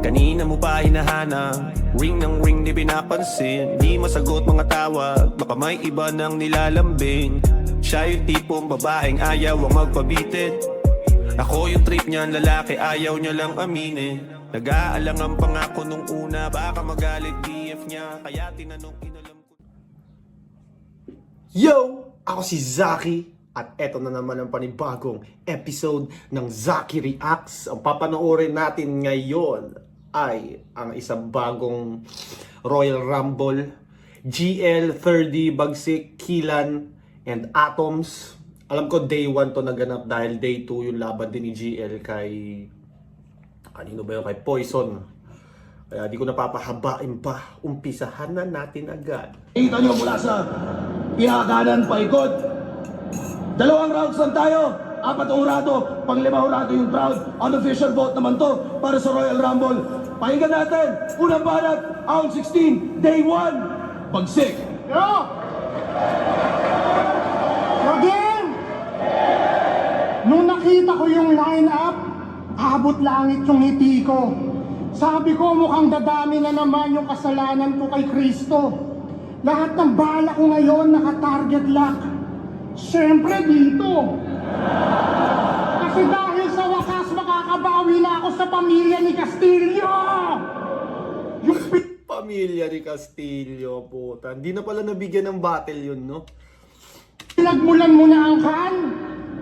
Kanina mo pa hinahanap, ring ng ring di pinapansin. Di masagot mga tawag, baka may iba nang nilalambing. Siya yung tipong babaeng ayaw ang magpabitin. Ako yung trip niyan, lalaki ayaw niya lang aminin. Nag-aalang ang pangako nung una, baka magalit BF niya. Kaya tinanong inalam ko. Yo! Ako si Zaki at eto na naman ang panibagong episode ng Zaki Reacts. Ang papanoorin natin ngayon ay ang isang bagong Royal Rumble. GL, 30, Bagsik, Killan, and Atoms. Alam ko day 1 to naganap dahil day 2 yung laban din ni GL kay... Kanino ba yun? Kay Poison. Kaya di ko napapahabain pa. Umpisahan na natin agad. Kita nyo mula sa pinakanan paikot. 2 rounds lang tayo. 4 hurado, pang 5 hurado yung crowd. Unofficial vote naman to para sa Royal Rumble. Pakinggan natin, unang banat, round 16, day 1. Bagsik. Yo! Again! Nung nakita ko yung line-up, abot langit yung ngiti ko. Sabi ko mukhang dadami na naman yung kasalanan ko kay Kristo. Lahat ng bala ko ngayon naka-target lock. Siyempre dito. Kasi dahil sa wakas makakabawi na ako sa pamilya ni Castillo. Yung Pamilya ni Castillo, puta. Hindi na pala nabigyan ng battle yun, no? pinagmulan mo na ang kan.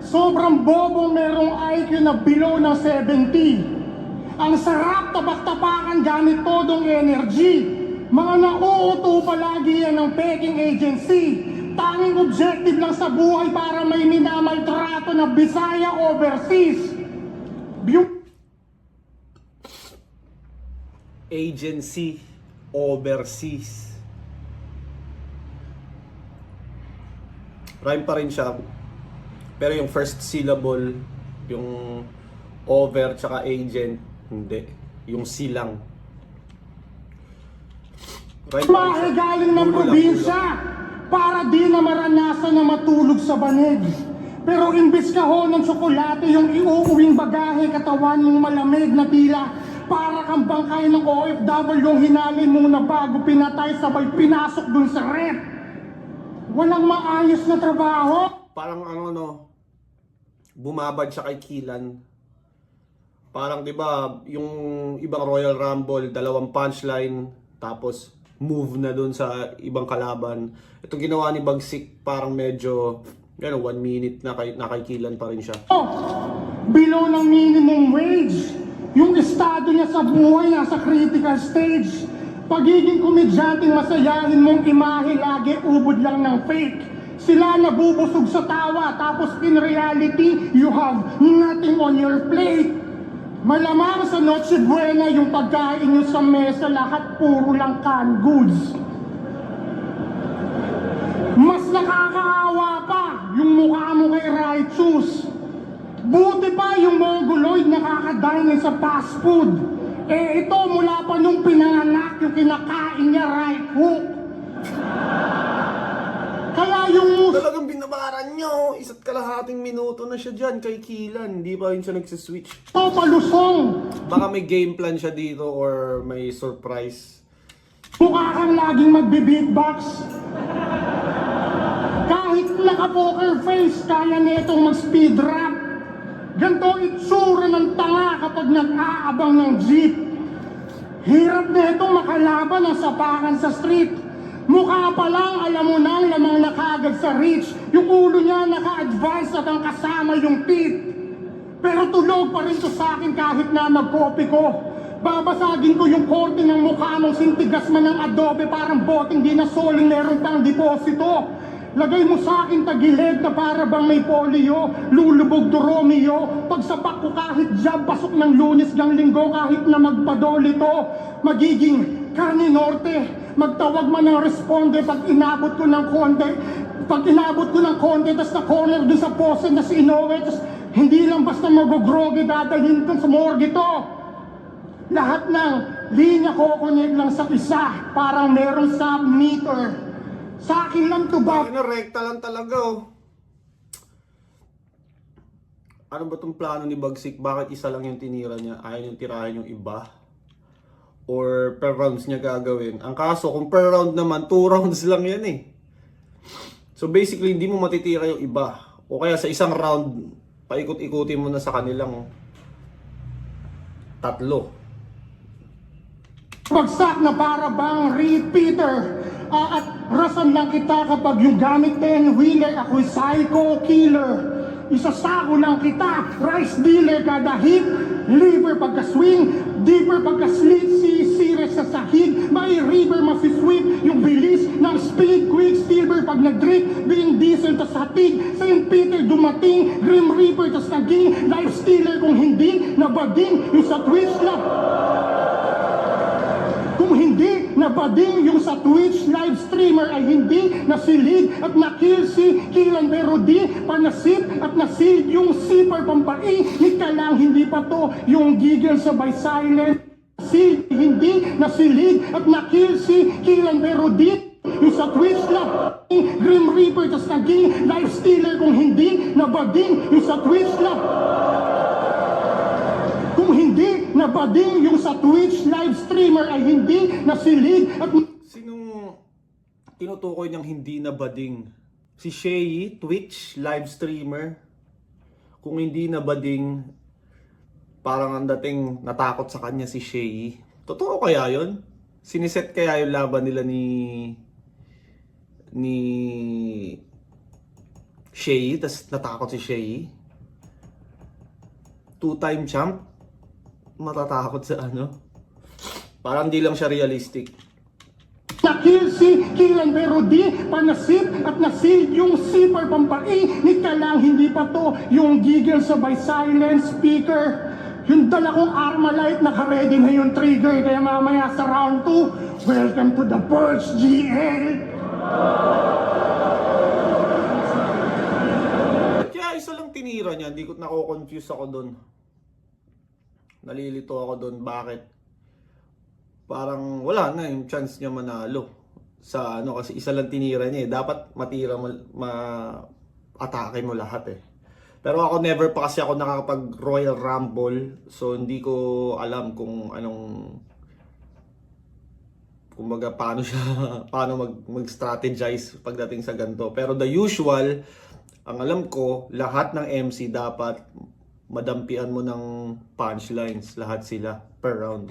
Sobrang bobo merong IQ na below ng 70. Ang sarap tabak-tapakan gamit todong energy. Mga nauuto palagi yan ng peking agency. Tanging objective lang sa buhay para may minamaltrato na Bisaya overseas. Agency overseas. Rhyme pa rin siya. Pero yung first syllable, yung over tsaka agent, hindi. Yung silang. Rhyme pa rin Mahe siya. galing ng Dulo lang, probinsya para di na maranasan na matulog sa banig. Pero imbis ka ho ng tsokolate yung iuuwing bagahe, katawan mong malamig na tila para kang bangkay ng OFW yung hinalin mo na bago pinatay sabay pinasok dun sa rep. Walang maayos na trabaho. Parang ano no, bumabad siya kay Killan. Parang 'di ba, yung ibang Royal Rumble, 2 punchline tapos move na dun sa ibang kalaban. Ito ginawa ni Bagsik parang medyo 1 minute na kay Killan pa rin siya. Below ng minimum wage. Yung estado niya sa buhay nasa critical stage. Pagiging komedyanteng masayahin mong imahe lagi ubod lang ng fake. Sila nabubusog sa tawa tapos in reality you have nothing on your plate. Malamang sa Noche Buena yung pagkain nyo sa mesa lahat puro lang canned goods. Mas nakakaawa pa yung mukha mo kay Righteous. Buti pa yung Mongoloid nakakadine sa fast food. Eh ito mula pa nung pinanganak yung kinakain niya right hook. Kaya yung Talagang binabaran nyo. 1.5 minuto na siya dyan kay Killan. Hindi pa rin siya nagsiswitch. to palusong. Baka may game plan siya dito or may surprise. Mukha kang laging magbe-beatbox. Kahit naka-poker face, kaya netong mag-speed rap. Ganto itsura ng tanga kapag nag-aabang ng jeep. Hirap netong makalaban ng sapakan sa street. Mukha pa lang, alam mo nang lamang na kagad sa reach. Yung ulo niya naka-advance at ang kasama yung teeth. Pero tulog pa rin to sa akin kahit na mag-copy ko. Babasagin ko yung korte ng mukha mong sintigas man ng adobe parang boteng di na soling meron pang deposito. Lagay mo sa akin tagilid na para bang may polio. Lulubog to Romeo. Pagsapak ko kahit jab, pasok ng Lunes ng Linggo kahit na magpadolito. Magiging Kani Norte. Magtawag man ng responde pag inabot ko ng konti. Pag inabot ko ng konti, tas na corner dun sa pose na si Inoue. Tas hindi lang basta mag-grogi dadalhin dun sa morgue to. Lahat ng linya ko connect lang sa isa. Parang meron sa meter. Sa akin lang to ba? Bakit na rekta lang talaga oh. Ano ba tong plano ni Bagsik? Bakit isa lang yung tinira niya? Ayaw yung tirahin yung iba? or per rounds niya gagawin. Ang kaso, kung per round naman, 2 rounds lang yan eh. So basically, hindi mo matitira yung iba. O kaya sa isang round, paikot-ikutin mo na sa kanilang 3. Bagsak na para bang repeater. At rason lang kita kapag yung gamit 10-wheeler, ako'y psycho killer. Isasako lang kita, rice dealer kada hit, liver pagka-swing, deeper pagka-slit, series sa sahig, may river masisweep, yung bilis ng speed, quick silver pag nag-drip, being diesel tas hatig, St. Peter dumating, Grim Reaper tas naging, life stealer kung hindi, nabading, yung sa Twitch lang. Kung hindi nabading yung sa Twitch live streamer ay hindi nasilid at nakill si Kilan pero di panasip at nasid yung sipar pampai ni Kalang hindi pa to yung giggle sabay silent si hindi nasilid at nakill si Kilan pero di yung sa Twitch lang Grim Reaper tas naging live stealer kung hindi nabading yung sa Twitch lang. Kung hindi nabading yung sa Twitch live streamer ay hindi nasilid at Sinong tinutukoy niyang hindi nabading? Si Shay, Twitch live streamer. Kung hindi nabading, parang ang dating natakot sa kanya si Shay. Totoo kaya yun? Siniset kaya yung laban nila ni Shay, tas natakot si Shay? 2-time champ? Matatakot sa ano? Parang di lang siya realistic. nakill si Kilan pero di panasip at nasid yung sipar pampai ni Kalang hindi pa to yung giggle sabay silent speaker. Yung dala kong Armalite naka-ready na yung trigger kaya mamaya sa round 2, welcome to the Purge GL. Kaya isa lang tinira niya, hindi ko nako-confuse ako doon. Nalilito ako doon, bakit? Parang wala na yung chance niya manalo. Sa ano kasi isa lang tinira niya eh. Dapat matira ma-atake mo lahat eh. Pero ako never pa kasi ako nakakapag Royal Rumble, so hindi ko alam kung anong kumbaga paano siya mag-strategize pagdating sa ganito. Pero the usual, ang alam ko, lahat ng MC dapat madampian mo ng punchlines, lahat sila per round.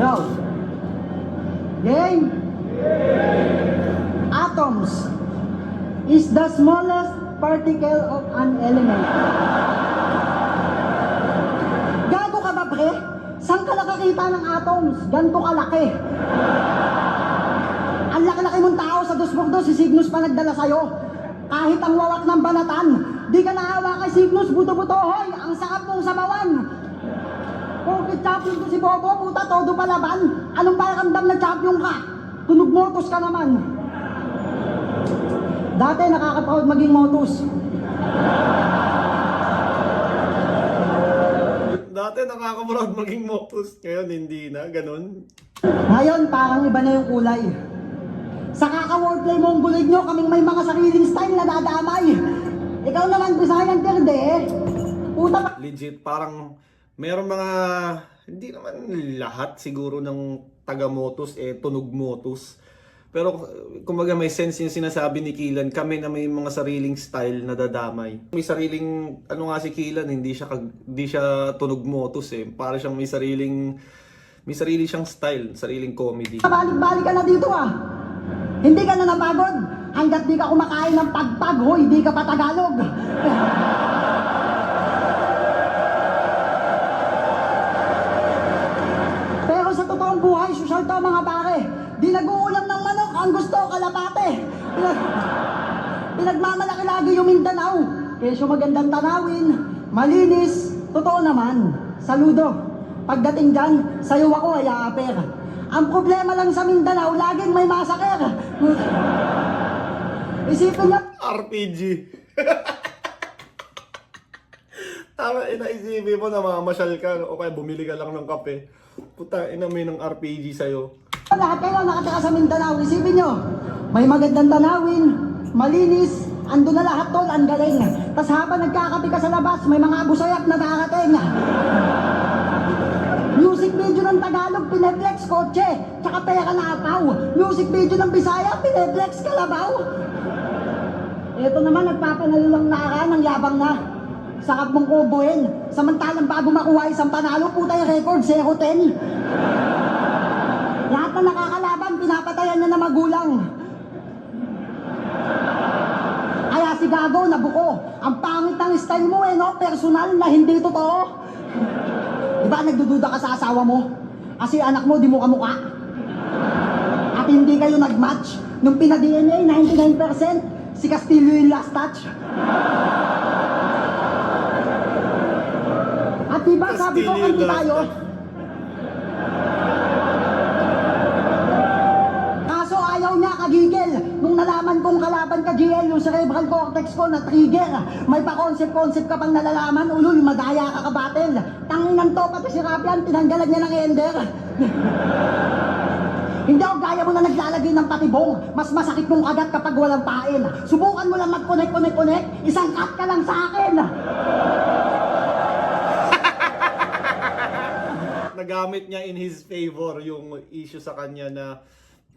Yo! Game! Atoms is the smallest particle of an element. Gago ka ba, pre? Saan ka nakakita ng atoms? Ganto kalaki. Ang laki-laki mong tao sa 2x2, si Cygnus pa nagdala sa'yo. Kahit ang wawak ng banatan, di ka naawa kay Cygnus, buto-buto, hoy! Ang sakap mong sabawan! Porkit champion ko si Bobo, puta, todo palaban. Anong pakiramdam na champion ka? Tunog motos ka naman. Dati nakaka-proud maging motos. Dati nakaka-proud maging motos, ngayon hindi na, ganun. Ngayon, parang iba na yung kulay. Sa kaka-wordplay mo ang gulig nyo, kaming may mga sariling style na dadamay. Ikaw naman, Bisayan Terde. Puta, Legit, parang meron mga, hindi naman lahat siguro ng taga-motos, tunog motos. Pero kumbaga may sense yung sinasabi ni Kilan, kami na may mga sariling style na dadamay. May sariling, ano nga si Kilan, hindi siya tunog motos eh. Para siyang may sarili siyang style, sariling comedy. balik-balik ka na dito ah. Hindi ka na napagod. Hanggat di ka kumakain ng pagpag, hoy, di ka pa Tagalog. Pero sa totoong buhay, social to mga pare. Di nag-uulam ng manok, ang gusto, kalapate. Pinagmamalaki lagi yung Mindanao. Kesyo magandang tanawin, malinis, totoo naman. Saludo. Pagdating dyan, sayo ako ay aaper. Ang problema lang sa Mindanao, laging may masaker. Isipin niya, RPG. Tama, inaisipin mo na mamasyal ka o kaya bumili ka lang ng kape. Puta, may ng RPG sa'yo. Lahat kayo nakatira sa Mindanao, isipin nyo, may magandang tanawin, malinis, ando na lahat tol, ang galing. Tapos habang nagkakape ka sa labas, may mga busayak na darating. Music video ng Tagalog, pineflex kotse, tsaka pera na apaw. Music video ng Bisaya, pineflex kalabaw. Ito naman, nagpapanalo lang naka ng yabang na. Sakap mong kubuhin. Samantalang bago makuha isang panalo, puta yung record, 0-10. Lahat na nakakalaban, pinapatayan na ng magulang. Kaya si Gago, nabuko. Ang pangit ng style mo no? Personal na hindi totoo. Diba nagdududa ka sa asawa mo? Kasi anak mo, di mo kamukha. At hindi kayo nag-match. Nung pina-DNA, 99%, si Castillo yung last touch. At diba sabi ko, kanti tayo. Kaso ayaw niya kagigil. Nung nalaman kong kalaban ka GL, yung cerebral cortex ko na trigger. May pa-concept-concept ka pang nalalaman, ulul, madaya ka kabatel. Tanginan to, pati si Rapian, tinanggalan niya ng ender. Hindi ako gaya mo na naglalagay ng patibong. Mas masakit mong kagat kapag walang pain. Subukan mo lang mag-connect. Isang cut ka lang sa akin. Nagamit niya in his favor yung issue sa kanya na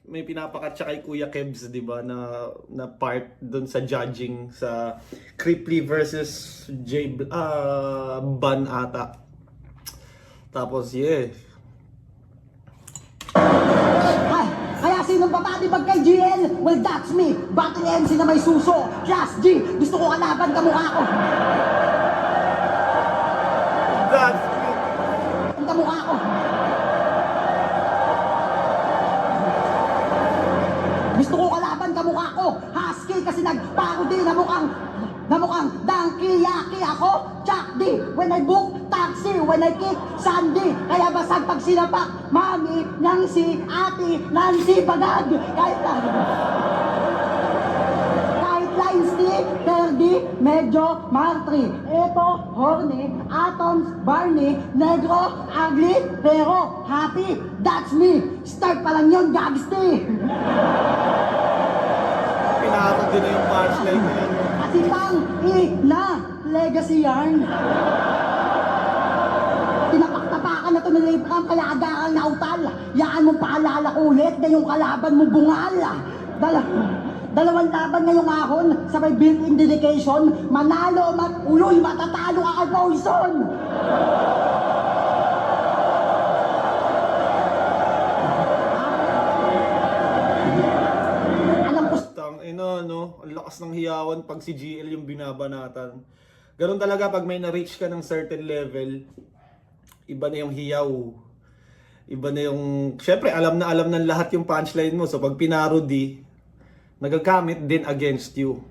may pinapakat siya kay Kuya Kebs, di ba, na part doon sa judging sa Cripply versus Ban ata. Tapos, Ay, kaya sinong papatibag kay GL? Well, that's me. Battle MC na may suso. Class G, gusto ko kalaban kamukha ko. That's Ang kamukha ko. Gusto ko kalaban kamukha ko. Husky kasi nagparody na mukhang donkey-yaki ako. Chuck D, when I book, taxi, when I kick, Sandy. Kaya basag pag sinapak, Mami, Nancy, Ate, Nancy, Bagag. Kahit lines D, Ferdy, medyo, Martri. Eto, horny, atoms, Barney, negro, ugly, pero happy. That's me. Start pa lang yun, Gagsti. pinatag din na yung punchline niya. Kasi pang na legacy yarn. Tinapaktapakan na to ng Abraham kaya agaral na utal. Yaan mong paalala ko ulit na yung kalaban mo bungal. Dalawang laban ngayong ahon, sabay built-in dedication, manalo, uloy, matatalo ka kay Poison. Alam ko No? Ang lakas ng hiyawan pag si GL yung binabanatan. Ganun talaga pag may na-reach ka ng certain level, iba na yung hiyaw. Iba na yung... Syempre, alam ng lahat yung punchline mo. So pag pinarody, nagagamit din against you.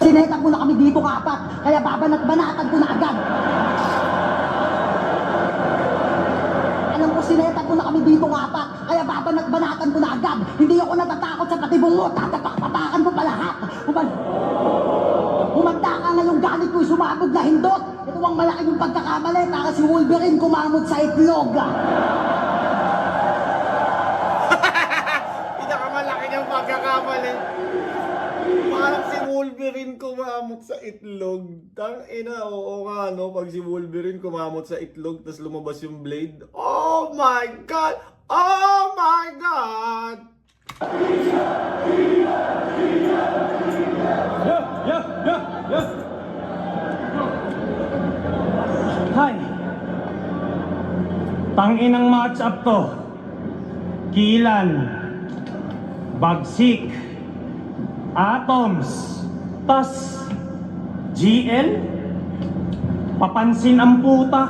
sinetak mo na kami dito kapat, kaya babanat-banatan ko na agad. Alam ko sinetak mo na kami dito kapat, kaya babanat-banatan ko na agad. Hindi ako natatakot sa patibong mo, tatapak-tapakan ko pa lahat. Humanda ka ngayong galit ko'y sumabog na hindot. Ito ang malaki yung pagkakamali para si Wolverine kumamot sa itlog. Pinakamalaki niyang pagkakamali. Parang si Wolverine kumamot sa itlog. Tangina, oo nga, no? Pag si Wolverine kumamot sa itlog, tas lumabas yung blade. Oh my God! Oh my God! Hi! Tanginang match up to. Kilan, Bagsik, Atoms, tas GL, papansin ang puta.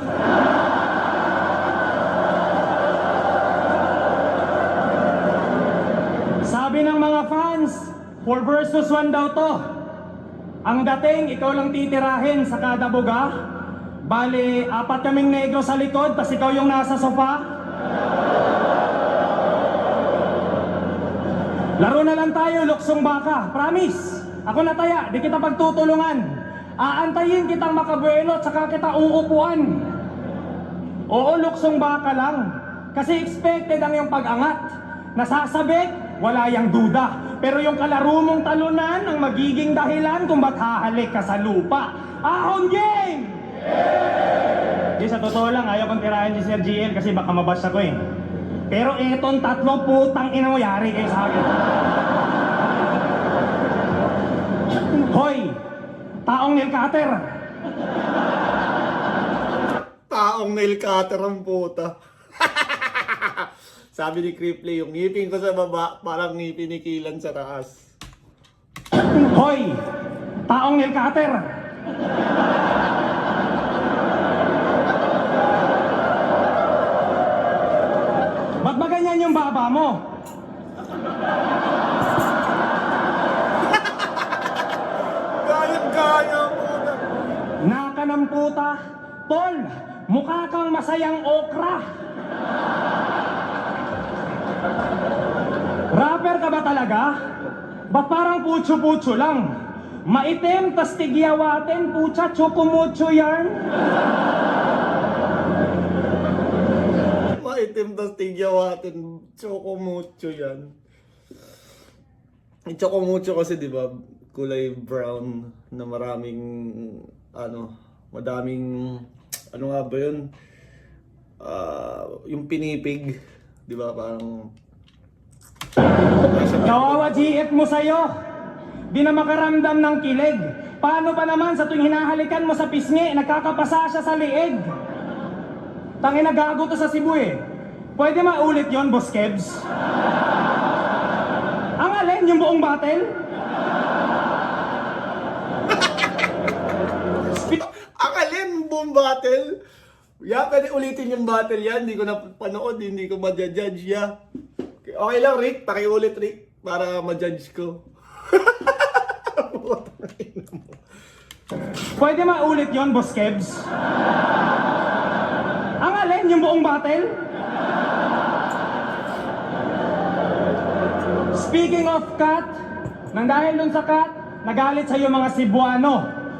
Sabi ng mga fans, 4 versus 1 daw to. Ang dating, ikaw lang titirahin sa kada buga. Bali, 4 kaming negro sa likod, tas ikaw yung nasa sofa. Laro na lang tayo, luksong baka. Promise, ako na taya, di kita pagtutulungan. Aantayin kitang makabuelo at saka kita uupuan. Oo, luksong baka lang. Kasi expected ang iyong pag-angat. Nasasabik, wala yang duda. Pero yung kalaro mong talunan ang magiging dahilan kung ba't hahalik ka sa lupa. Ahon game! Di, sa totoo lang, ayaw kong tirahin si Sir GL kasi baka mabash ako eh. Pero etong tatlo, putang ina mo, yari kayo sa akin. Hoy! Taong nail cutter! Taong nail cutter ang puta. Sabi ni Cripley, yung ngipin ko sa baba, parang ngipin ni Kilan sa taas. Hoy! Taong nail cutter! Ba't ba ganyan yung baba mo? Gayang-gaya puta. Naka ng puta! Tol! Mukha kang masayang okra! Rapper ka ba talaga? Ba't parang putyo-putyo lang? Maitim, tas tigyawatin, putya, chokumucho yarn? Maitim tas tigyawatin. Chocomucho yan. Yung chocomucho kasi di ba kulay brown na maraming madaming ano nga ba yun? Yung pinipig, di ba parang Kawawa GF mo sa'yo! Di na makaramdam ng kilig. Paano ba naman sa tuwing hinahalikan mo sa pisngi, nagkakapasa siya sa liig? Tangina, gago to sa Cebu eh. Pwede maulit yon, Boss Kebs? Ang alin, yung buong battle? ang alin boom battle? Pwede ulitin yung battle yan. Hindi ko na panood, hindi ko ma-judge ya. Okay lang, Rick. Pakiulit, Rick. Para ma-judge ko. Pwede maulit yon, Boss Kebs? Ang alin, yung buong battle? Speaking of cat, nang dahil dun sa cat, nagalit sa'yo mga Cebuano,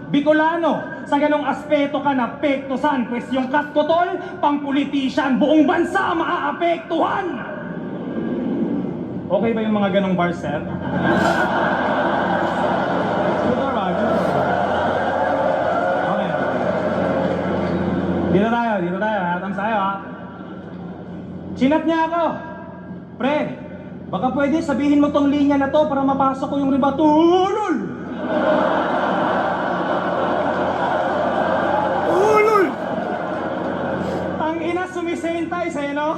Bicolano, sa ganong aspeto ka na pektusan, pues yung cat ko tol, pang politician, buong bansa maaapektuhan! Okay ba yung mga ganong bars, sir? Okay. Dito tayo, hatang tayo ha. Chinat niya ako. Pre, baka pwede sabihin mo tong linya na to para mapasok ko yung ribatulol. Ulol! Ang ina sumisentay sa'yo, no?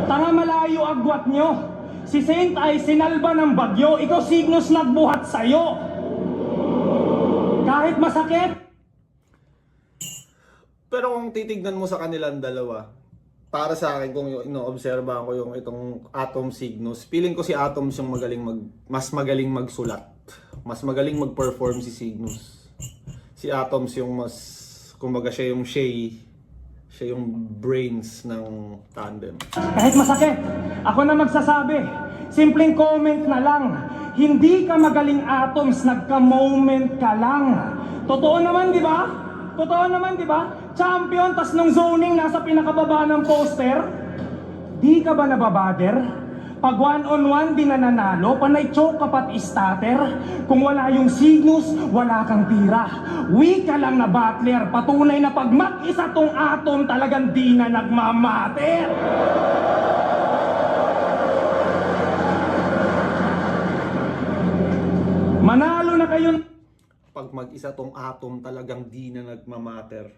Tanga malayo agwat nyo. Si Saint ay sinalba ng bagyo, ikaw Signos nagbuhat sa'yo. Kahit masakit, Pero kung titignan mo sa kanilang dalawa, para sa akin kung ino-obserbahan ko yung itong Atom Signos, feeling ko si Atoms yung mas magaling magsulat. Mas magaling mag-perform si Signos. Si Atoms yung kumbaga siya yung brains ng tandem. kahit masakit, ako na magsasabi. Simpleng comment na lang. Hindi ka magaling Atoms, nagka-moment ka lang. Totoo naman, di ba? Totoo naman, di ba? Champion, tas nung zoning nasa pinakababa ng poster. Di ka ba nababader? Pag one-on-one, di na nanalo, panay choke kapat starter. Kung wala yung Signos, wala kang tira. Weak ka lang na battler, patunay na pag mag-isa tong Atom, talagang di na nagmamater. Manalo na kayo. Pag mag-isa tong Atom talagang di na nagmamatter.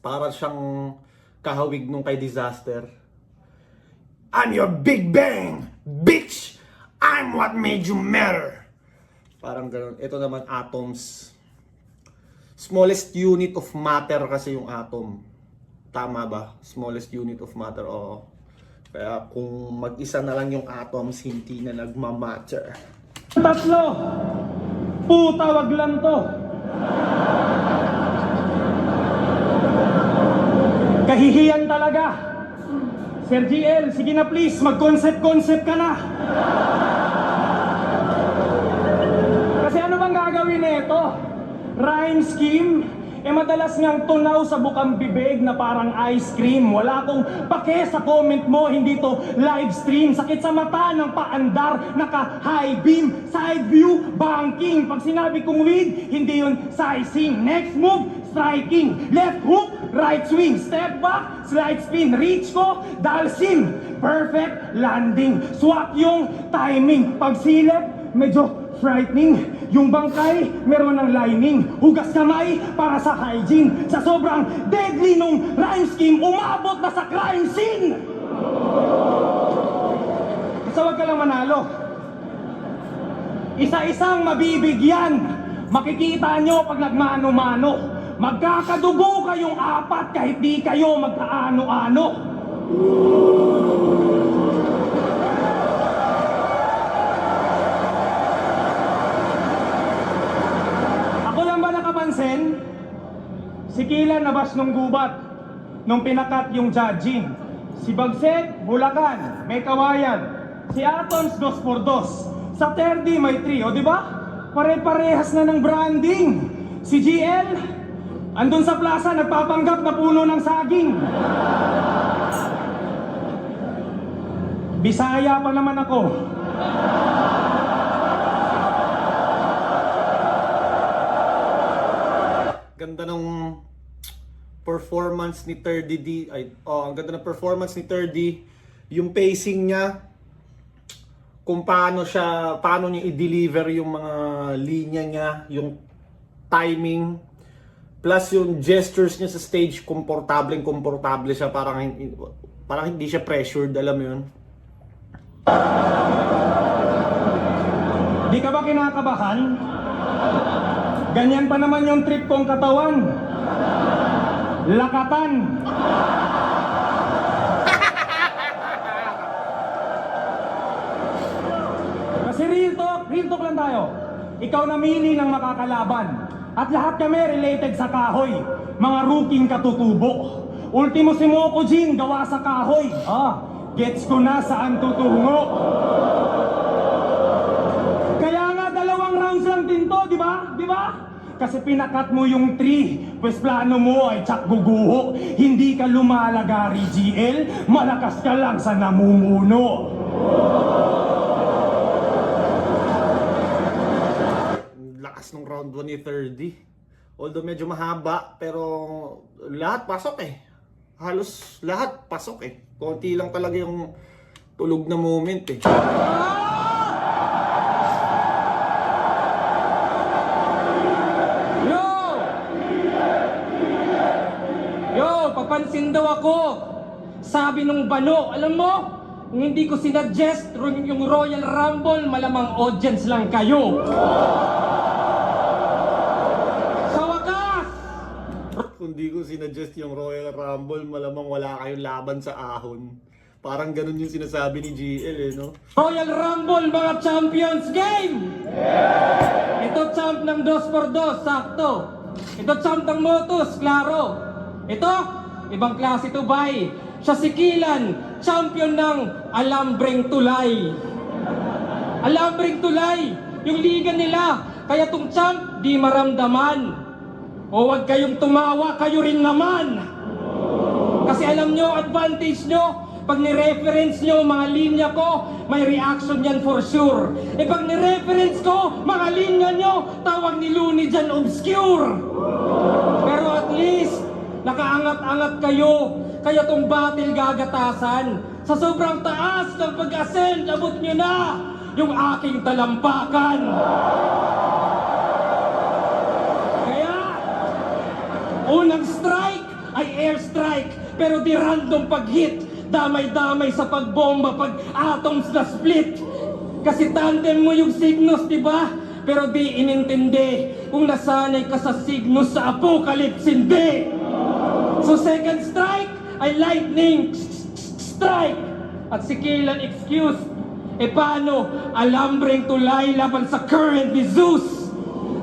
Para siyang kahawig nung kay Disaster. I'm your Big Bang, bitch! I'm what made you matter! Parang ganun. Ito naman Atoms. Smallest unit of matter kasi yung atom. Tama ba? Smallest unit of matter, oo. Kaya kung mag-isa na lang yung atoms, hindi na nagmamatter. Tatlo! Puta, wag lang to! Kahihiyan talaga! Sir GL, sige na please, mag-concept ka na! rhyme scheme, madalas ngang tunaw sa bukang bibig na parang ice cream. Wala akong pake sa comment mo, hindi to live stream. Sakit sa mata ng paandar, naka-high beam, side view, banking. Pag sinabi kong weed, hindi yun sizing. Next move, striking. Left hook, right swing. Step back, slide spin. Reach ko, dalsim. Perfect landing. Swak yung timing. Pag silip, medyo frightening. Yung bangkay, meron ng lining. Hugas kamay para sa hygiene. Sa sobrang deadly nung rhyme scheme, umabot na sa crime scene. Basta wag ka lang manalo. Isa-isang mabibigyan. Makikita nyo pag nagmano-mano. Magkakadugo kayong apat kahit di kayo magkaano-ano. Nakapansin, si Kilan nabas nung gubat nung pinakat yung judging. Si Bagsek, Bulacan, may kawayan. Si Atoms, 2x2. Sa 30 may 3, o diba? Pare-parehas na ng branding. Si GL, andun sa plaza, nagpapanggap na puno ng saging. Bisaya pa naman ako. Ganda ng performance ni 30D. Ang ganda ng performance ni 30D. Yung pacing niya, kung paano niya i-deliver yung mga linya niya, yung timing, plus yung gestures niya sa stage, komportable siya, parang hindi siya pressured, alam mo yun? Di ka ba kinakabahan? Ganyan pa naman yung trip kong katawan. Lakatan. Kasi real talk lang tayo. Ikaw namili ng makakalaban. At lahat kami related sa kahoy. Mga ruking katutubo. Ultimo si Moko Jin, gawa sa kahoy. Gets ko na saan tutungo. Kaya nga 2 rounds lang din to, di ba? Di ba? Kasi pinakat mo yung 3, pues plano mo ay tsak guguho. Hindi ka lumalagari, GL. Malakas ka lang sa namumuno. Lakas ng round 1 ni 30. Although medyo mahaba, pero lahat pasok eh. Halos lahat pasok eh. Konti lang talaga yung tulog na moment eh. Papansin daw ako. Sabi nung bano, alam mo, kung hindi ko sinuggest yung Royal Rumble, malamang audience lang kayo. Sa wakas! Kung di ko sinuggest yung Royal Rumble, malamang wala kayong laban sa ahon. Parang ganun yung sinasabi ni GL eh, no? Royal Rumble, mga Champions Game! Ito champ ng 2x2, sakto. Ito champ ng Motos, klaro. Ito, ibang klase to, bay. Siya si Kilan, champion ng Alambreng Tulay. Alambreng Tulay, yung liga nila. Kaya tong champ, di maramdaman. O wag kayong tumawa, kayo rin naman. Kasi alam nyo, advantage nyo, pag ni-reference nyo mga linya ko, may reaction yan for sure. Pag ni-reference ko, mga linya nyo, tawag ni Looney dyan obscure. Pero at least, nakaangat-angat kayo, kaya tong battle gagatasan. Sa sobrang taas ng pag-ascend, abot nyo na yung aking talampakan. Kaya, unang strike ay air strike, pero di random pag-hit. Damay-damay sa pagbomba, pag-atoms na split. Kasi tandem mo yung Cygnus, di ba? Pero di inintindi kung nasanay ka sa Cygnus sa Apocalypse, hindi. So second strike ay lightning strike. At si Kilan excuse, paano Alambreng Tulay laban sa current ni Zeus?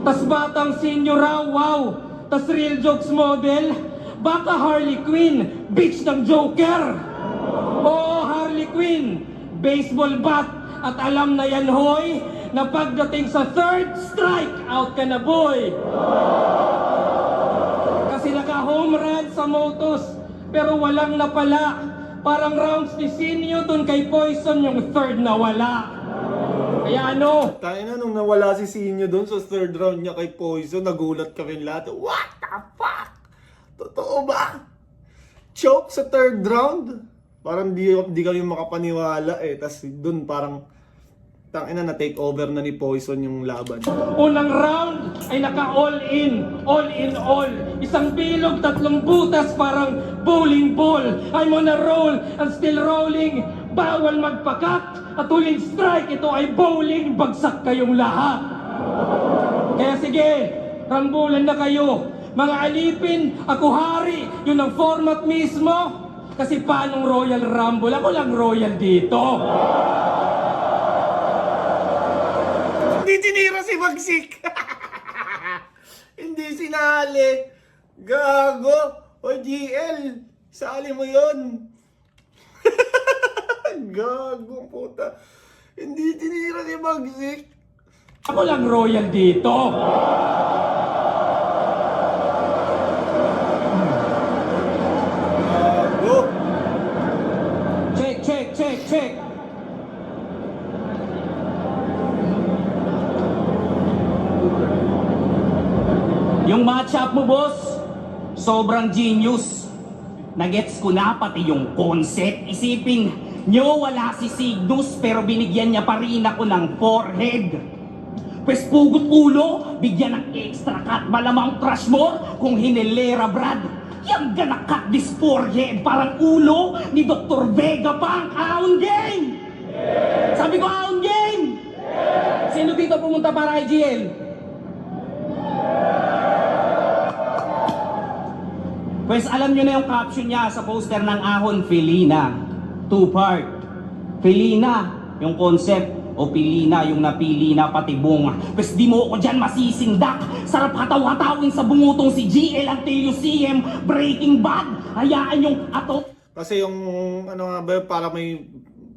Tas batang senior raw, wow. Tas real jokes model, baka Harley Quinn, bitch ng Joker. Oo, Harley Quinn, baseball bat. At alam na yan, hoy, na pagdating sa third strike, out ka na, boy. Kasi naka-home run sa Motos, pero walang napala. Parang rounds ni Sinyo dun kay Poison yung third na wala. Kaya ano? Tayo na, nung nawala si Sinyo doon sa third round niya kay Poison, nagulat kami lahat. What the fuck? Totoo ba? Choke sa third round? Parang di kami makapaniwala eh. Tapos doon parang tangina na take over na ni Poison yung laban. Unang round ay naka-all in all. Isang bilog, 3 butas, parang bowling ball. I'm on a roll, I'm still rolling. Bawal magpakat. At huling strike, ito ay bowling. Bagsak kayong lahat. Kaya sige, rambulan na kayo. Mga alipin, ako hari. Yun ang format mismo. Kasi paanong Royal Rumble? Ako lang royal dito. Hindi tinira si Magsik. Hindi sinali. Gago. O GL, sali mo yun. Gago puta. Hindi tinira si Magsik. Ako lang royal dito. Gago. Check. Yung matchup mo, boss, sobrang genius. Nagets ko na pati yung concept. Isipin nyo, wala si Cygnus pero binigyan niya pa rin ako ng forehead. Pwes pugot ulo, bigyan ng extra cut. Malamang trash more kung hinilera, Brad. Yang gonna cut this forehead parang ulo ni Dr. Vega pa ang Aon Game! Sabi ko, Aon Game! Sino dito pumunta para IGL? Pues alam nyo na yung caption niya sa poster ng Ahon, Felina. 2-part. Felina, yung concept. O Pilina, yung napili na patibong. Pues di mo ako dyan masisindak. Sarap hataw-hatawin sa bungutong si GL until you see him Breaking Bad. Hayaan yung ato. Kasi yung ano nga ba,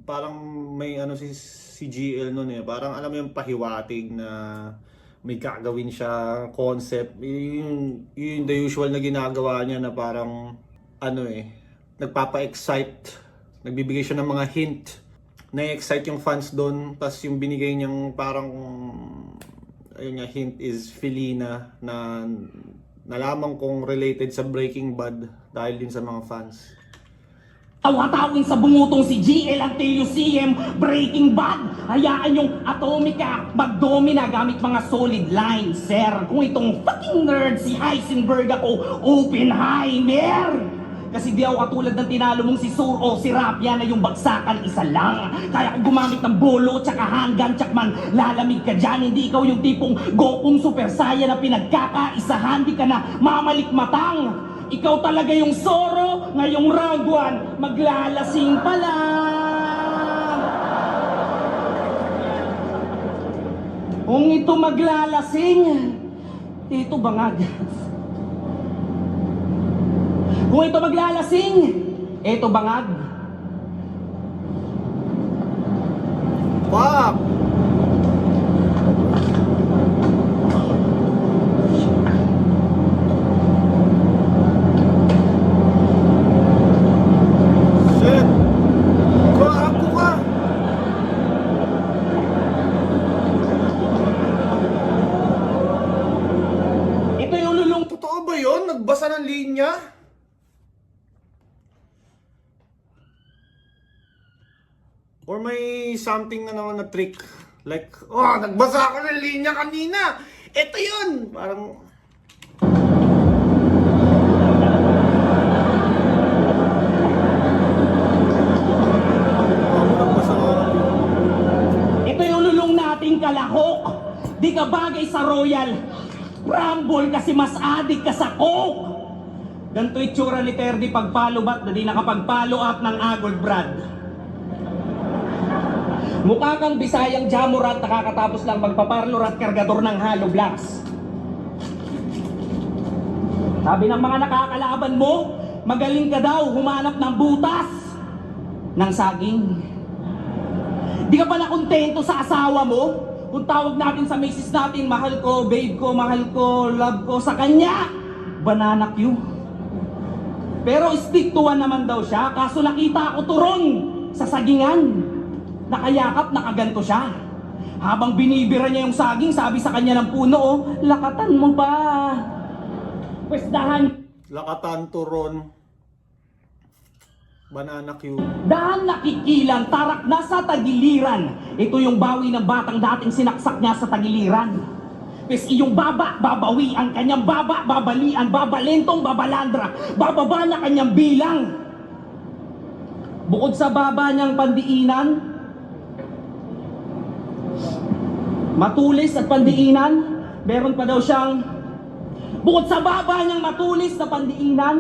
parang may ano si GL noon eh. Parang alam mo yung pahiwatig na may gagawin siya concept. Yung the usual na ginagawa niya na parang ano eh, nagpapa-excite. Nagbibigay siya ng mga hint. Na-excite yung fans doon. Tapos yung binigay niyang parang ayun nga, hint is Felina na nalaman kong related sa Breaking Bad dahil din sa mga fans. Tawa-tawin sa bungutong si GL until you see him Breaking Bad. Hayaan yung Atomica magdomina gamit mga solid lines, sir. Kung itong fucking nerd si Heisenberg ako, Oppenheimer. Kasi di ako katulad ng tinalo mong si Sur o si Rapia na yung bagsakan isa lang. Kaya kung gumamit ng bolo tsaka hanggan tsakman lalamig ka dyan. Hindi ikaw yung tipong Gokong Super Saiyan na pinagkakaisahan. Di ka na mamalikmatang. Ikaw talaga yung Zoro ngayong round 1. Maglalasing pa lang. Kung ito maglalasing, ito bangag. Kung ito maglalasing, ito bangag. Fuck! Shit! Gago ka! Ito yung lulung... Totoo ba yun? Nagbasa ng linya? Or may something na naman na trick. Like, oh, nagbasa ako ng linya kanina. Ito yun! Parang... nagbasa ako ng linya. Ito yung lulong nating kalahok. Di ka bagay sa Royal Rumble kasi mas adik ka sa coke. Ganito itsura ni Terdy pag follow back na di nakapag-follow up ng Agol Brad. Mukha kang Bisayang Jamurat nakakatapos lang magpaparlor at kargador ng Hollow Blocks. Sabi ng mga nakakalaban mo, magaling ka daw humanap ng butas ng saging. Di ka pala kontento sa asawa mo? kung tawag natin sa misis natin, mahal ko, babe ko, mahal ko, love ko, sa kanya, banana Q. Pero stick to one naman daw siya, kaso nakita ako turon sa sagingan. Nakayakap, nakaganto siya. Habang binibira niya yung saging, sabi sa kanya ng puno, oh, lakatan mo pa. Pwes Lakatan, turon, banana Q. dahan nakikilan, tarak na sa tagiliran. Ito yung bawi ng batang dating sinaksak niya sa tagiliran. Pes iyong baba, babawi ang kanyang baba, babalian, babalentong, babalandra, bababa na kanyang bilang. Bukod sa baba niyang pandiinan, matulis at pandiinan, meron pa daw siyang, bukod sa baba niyang matulis na pandiinan,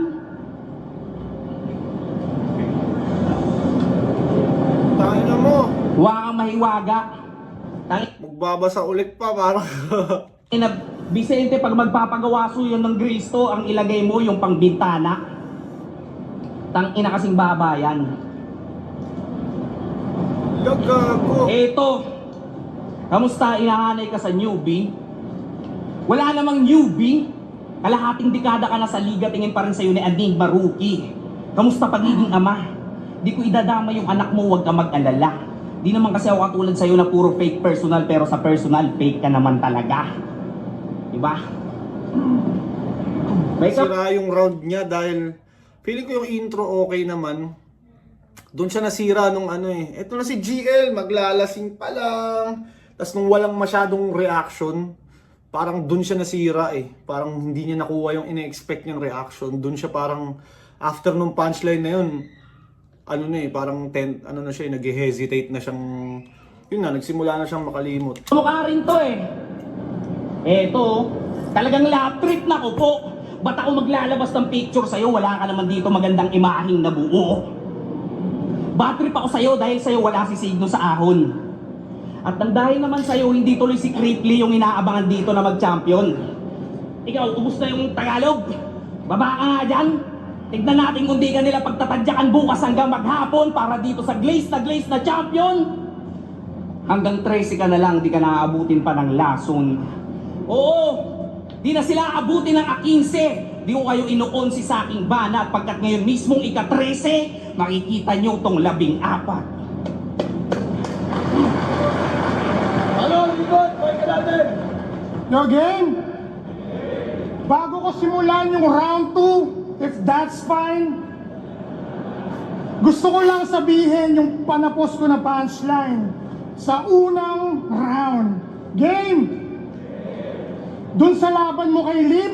Tayo na mo. huwag mahiwaga. Magbabasa ulit pa, parang... Na Vicente, pag magpapagawaso yun ng Kristo, ang ilagay mo yung pangbintana. Tangina kasing babayan. Gagago. Eto, kamusta, inahanay ka sa newbie? Wala namang newbie. Kalahating dekada ka na sa liga, tingin pa rin sa'yo ni Enigma Rookie. Kamusta pagiging ama? Di ko idadama yung anak mo, huwag ka mag-alala. Di naman kasi ako katulad sa'yo na puro fake personal, pero sa personal, fake ka naman talaga. Diba? Sira yung round niya dahil feeling ko yung intro okay naman. Doon siya nasira nung ano eh. Ito na si GL, maglalasing pa lang. Tapos nung walang masyadong reaction, parang doon siya nasira eh. Parang hindi niya nakuha yung ine-expect niyang reaction. Doon siya parang, after nung punchline na yun, ano na eh, parang ano na siya, nag-hesitate na siyang, yun na, nagsimula na siyang makalimot. Mukha rin to eh. Eto, talagang lap trip na ko po. Ba't ako maglalabas ng picture sa'yo? Wala ka naman dito magandang imaheng nabuo. Bad trip ako sa'yo dahil sa'yo wala si Signo sa ahon. At nang dahil naman sa'yo, hindi tuloy si Cripply yung inaabangan dito na mag-champion. Ikaw, ubus na yung Tagalog. Baba ka nga dyan. Tignan natin kung di ka nila pagtatadyakan bukas hanggang maghapon para dito sa glaze na champion. Hanggang 13 ka na lang, di ka naaabutin pa ng lason. Oo, di na sila aabutin ng A15. Di ko kayo inuon si sa aking banat pagkat ngayon mismong ika-13, makikita nyo tong 14. Ano, likod, may ka natin. Your game? Bago ko simulan yung round 2, if that's fine, gusto ko lang sabihin yung panapos ko na punchline sa unang round. Game! Doon sa laban mo kay Lip,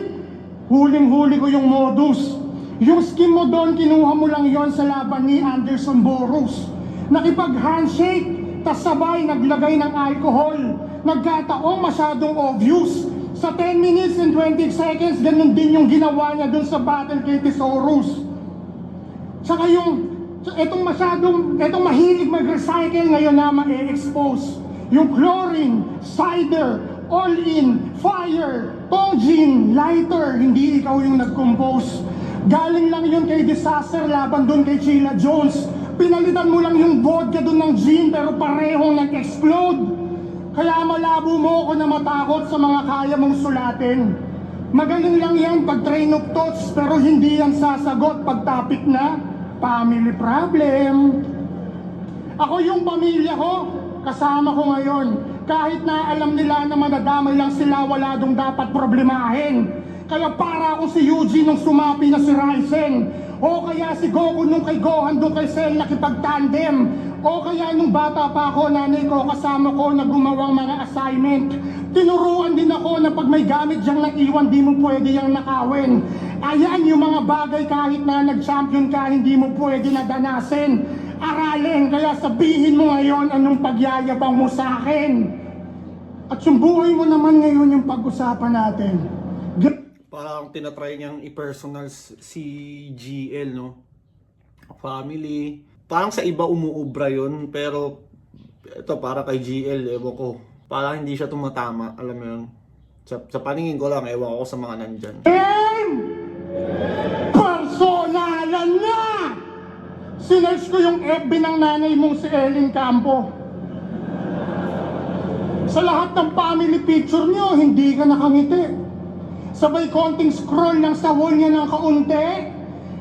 huling-huli ko yung modus. Yung skin mo doon, kinuha mo lang yon sa laban ni Anderson Boros. Nakipag-handshake, tas sabay naglagay ng alcohol. Nagkataong masyadong obvious. Sa 10 minutes and 20 seconds, ganun din yung ginawa niya doon sa battle kay Thesaurus. Saka etong mahilig mag-recycle ngayon na ma-expose. Yung chlorine, cider, all-in, fire, Tongjin, lighter, hindi ikaw yung nag-compose. Galing lang yun kay Disaster laban doon kay Sheila Jones. Pinalitan mo lang yung vodka doon ng gin pero parehong nag-explode. Kaya malabo mo ako na matakot sa mga kaya mong sulatin. Magaling lang yan pag train of thoughts pero hindi yan sasagot pag topic na family problem. Ako yung pamilya ko, kasama ko ngayon. Kahit na alam nila na madadamay lang sila, wala dong dapat problemahin. Kaya para akong si Yuji nung sumapi na si Ryzen. O kaya si Goku nung kay Gohan doon kay Cell nakipag-tandem. O kaya nung bata pa ako, nanay ko kasama ko na gumawang mga assignment. Tinuruan din ako na pag may gamit diyang naiwan, di mo pwede yang nakawin. Ayan yung mga bagay kahit na nag-champion ka, hindi mo pwede na danasin. Aralin, kaya sabihin mo ngayon anong pagyayabang mo sa akin. At yung buhay mo naman ngayon yung pag-usapan natin. Parang tinatry niyang i-personal si GL, no? Family. Parang sa iba umuubra yun, pero ito para kay GL, ewan ko. Parang hindi siya tumatama, alam mo yun. Sa paningin ko lang, ewan ko sa mga nandyan. Game! Personalan na! Sinerge ko yung FB ng nanay mong si Ellen Campo. Sa lahat ng family picture nyo, hindi ka nakangiti. Sabay konting scroll lang sa wall niya ng kaunti.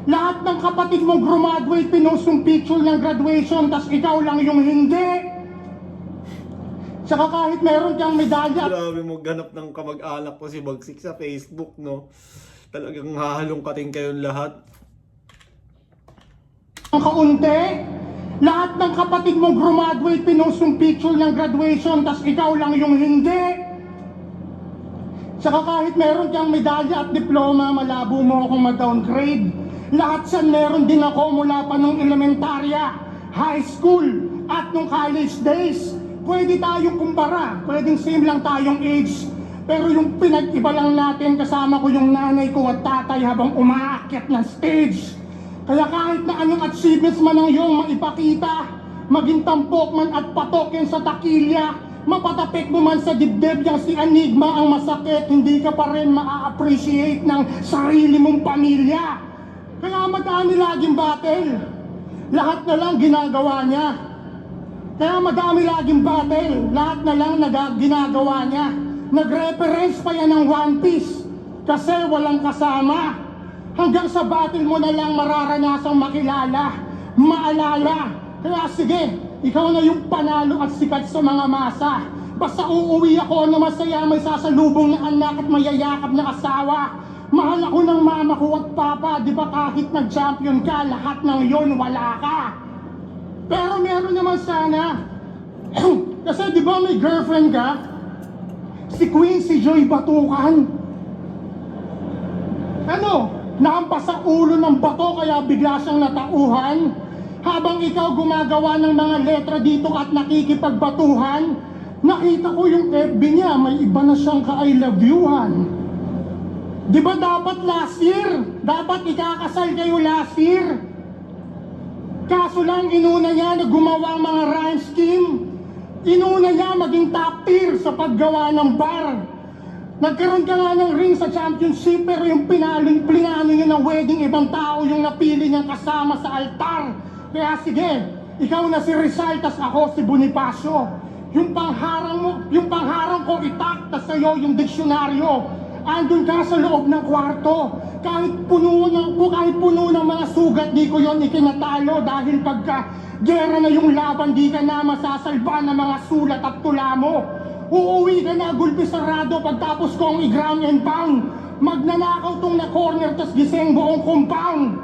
Lahat ng kapatid mo graduate, pinost yung picture ng graduation, tas ikaw lang yung hindi. Tsaka kahit meron kang medalya Grabe mo ganap ng kamag-anak ko si Bagsik sa Facebook, no? Talagang hahalongkating kayong lahat. ng kaunti, lahat ng kapatid mo graduate, pinost yung picture ng graduation, tas ikaw lang yung hindi. Tsaka kahit meron kang medalya at diploma, malabo mo akong ma-downgrade. Lahat yan meron din ako mula pa nung elementarya, high school, at nung college days. Pwede tayong kumpara, pwedeng same lang tayong age. Pero yung pinag-iba lang natin, kasama ko yung nanay ko at tatay habang umaakyat ng stage. Kaya kahit na anong achievements man ang iyong maipakita, maging tampok man at patok yan sa takilya, mapatapik mo man sa dibdib yang si Enigma ang masakit, hindi ka pa rin maa-appreciate ng sarili mong pamilya. Kaya madami laging battle, lahat na lang ginagawa niya. Kaya madami laging battle, lahat na lang ginagawa niya. Nag-reference pa yan ng One Piece, kasi walang kasama. Hanggang sa battle mo na lang mararanasang makilala, maalala. Kaya sige, ikaw na yung panalo at sikat sa mga masa. Basta uuwi ako na masaya, may sasalubong na anak at mayayakap na asawa. Mahal ako ng mama ko at papa, di ba kahit nag-champion ka, lahat ng yon wala ka. Pero meron naman sana. Kasi di ba may girlfriend ka? Si Queen, si Joy Batukan. Ano? Nahampas sa ulo ng bato kaya bigla siyang natauhan? Habang ikaw gumagawa ng mga letra dito at nakikipagbatuhan, nakita ko yung FB niya, may iba na siyang ka-I love you-han. Di ba dapat last year? Dapat ikakasal kayo last year? Kaso lang inuna niya na gumawa ang mga rhyme scheme. Inuna niya maging top tier sa paggawa ng bar. Nagkaroon ka nga ng ring sa championship, pero yung plano niya ng wedding, ibang tao yung napili niyang kasama sa altar. Kaya sige, ikaw na si Rizal, tas ako si Bonifacio. Yung pangharang ko itak, tas sa'yo yung diksyonaryo. Andun ka sa loob ng kwarto. Kahit puno ng mga sugat, di ko yon ikinatalo. Dahil pagka gera na yung laban, di ka na masasalba ng mga sulat at tula mo. Uuwi ka na gulpi sarado pagtapos kong i-ground and pound. Magnanakaw tong na corner, tas gising buong compound.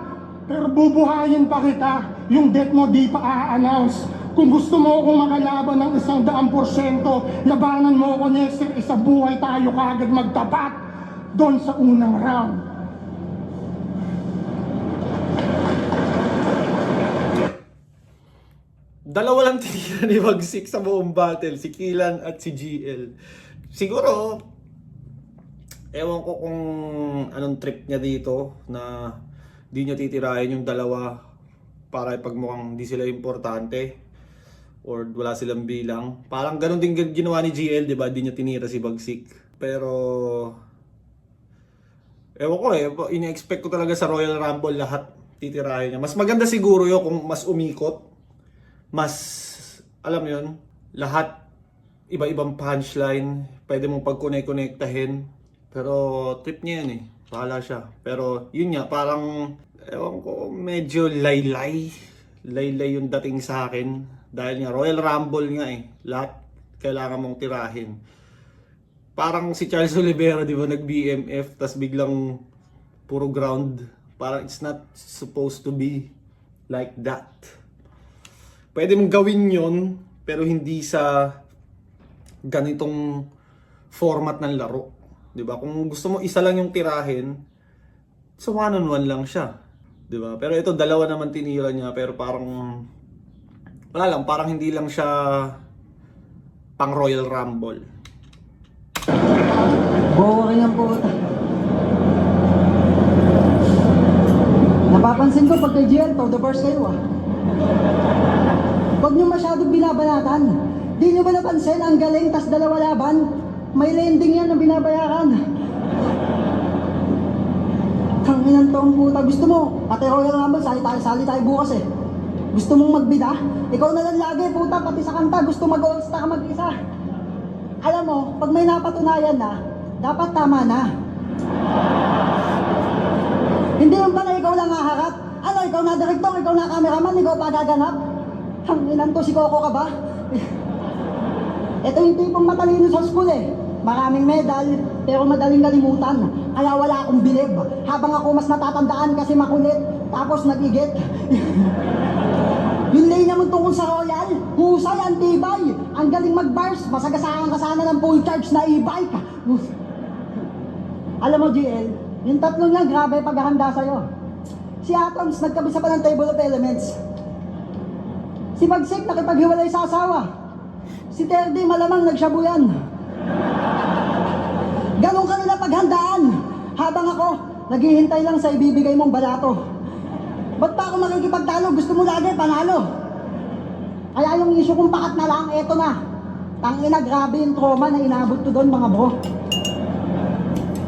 Pero bubuhayin pa kita, yung death mo di pa a-announce. Kung gusto mo akong makalaban ng 100%, labanan mo ako next year, isa buhay tayo kagad magtapat doon sa unang round. Dalawa lang tinira ni Bagsik sa buong battle, si Kilan at si GL. Siguro, ewan ko kung anong trip niya dito na di niya titirahin yung dalawa para ipagmukhang di sila importante or wala silang bilang. Parang ganun din ginawa ni GL, di ba? Di niya tinira si Bagsik. Pero ewan ko ina-expect ko talaga sa Royal Rumble lahat titirahin niya. Mas maganda siguro yun kung mas umikot. Mas, alam yun, lahat iba-ibang punchline, pwede mong pagkonektahin. Pero trip niya yan bahala siya. Pero yun nga, parang, ewan ko, medyo laylay yung dating sa akin. Dahil nga, Royal Rumble nga lahat kailangan mong tirahin. Parang si Charles Oliveira, di ba, nag-BMF, tas biglang puro ground. Parang it's not supposed to be like that. Pwede mong gawin yon pero hindi sa ganitong format ng laro. 'Di ba? Kung gusto mo isa lang yung tirahin, so 1-on-1 lang siya. 'Di ba? Pero ito dalawa naman tinira niya, pero parang wala lang, parang hindi lang siya pang Royal Rumble. Boring ang puta. Napapansin ko pag kay GL, to the first kayo Huwag nyo masyadong binabanatan. Di nyo ba napansin ang galing tas dalawa laban? May landing yan na binabayaran. Tanginan tong puta. Gusto mo, pati Royal Rumble, sali tayo bukas Gusto mong magbida? Ikaw na lang lagi puta, pati sa kanta. Gusto mag-all-star ka mag-isa. Alam mo, pag may napatunayan na, dapat tama na. Hindi yung pala ikaw lang haharap. Ano, ikaw na direktor, ikaw na cameraman, ikaw pa gaganap? Ang ilan to, si Coco ka ba? Ito yung tipong matalino sa school eh. Maraming medal, pero madaling kalimutan. Kaya wala akong bilib. Habang ako mas natatandaan kasi makulit, tapos nag-igit. Yung lane naman tungkol sa Royal, husay, antibay. Ang galing mag-bars, masagasaan ka sana ng full charge na e-bike. Alam mo, GL, yung tatlo niya, grabe paghahanda sa'yo. Si Atoms, nagkabisa pa ng table of elements. Si Bagsik, nakipaghiwalay sa asawa. Si Terdy, malamang nagsyabuyan. Ganun ka nila paghandaan. Habang ako, naghihintay lang sa ibibigay mong balato. Ba't pa ako makikipagtalo? Gusto mo lagi panalo. Kaya yung issue kong pakat na lang, eto na. Tangina, grabe yung trauma na inabot ko doon, mga bro.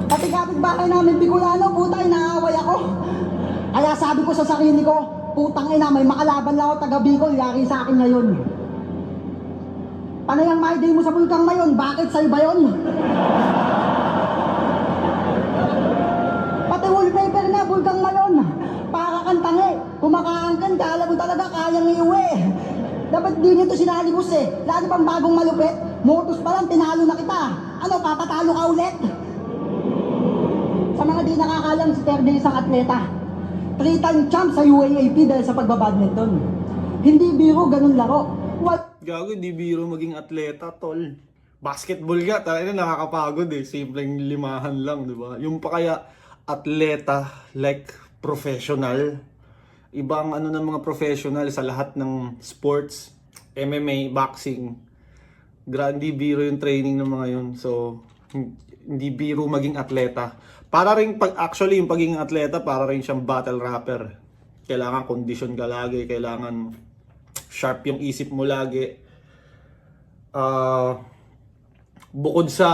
Pati kapitbahay namin Bicolano, puta, inaaway ako. Kaya sabi ko sa sarili ko, putang ina, may makalaban lang ako taga Bicol, yari sa akin ngayon. Panay ang my day mo sa Bulkang Mayon, bakit sa'yo ba yun? Pati wallpaper na, Bulkang Mayon. Para kang tangi, kumakaangkan ka, alam mo talaga, kayang iuwi. Dapat di nito sinalibos eh, lalo pang bagong malupit. Motos pa lang, tinalo na kita. Ano, papatalo ka ulit? Sa mga di nakakalam, si Terdy isang atleta. 3-time champ sa UAAP dahil sa pagbabadminton. Hindi biro, ganun laro. Gago, di biro maging atleta, tol. Basketball nga, talaga nakakapagod eh. Simpleng limahan lang, di ba? Yung pa kaya atleta, like professional. Ibang ano ng mga professional sa lahat ng sports, MMA, boxing. Hindi biro yung training ng mga yun. So, hindi biro maging atleta. Para rin, actually, yung pagiging atleta, para rin siyang battle rapper. Kailangan kondisyon ka lagi, kailangan sharp yung isip mo lagi. Bukod sa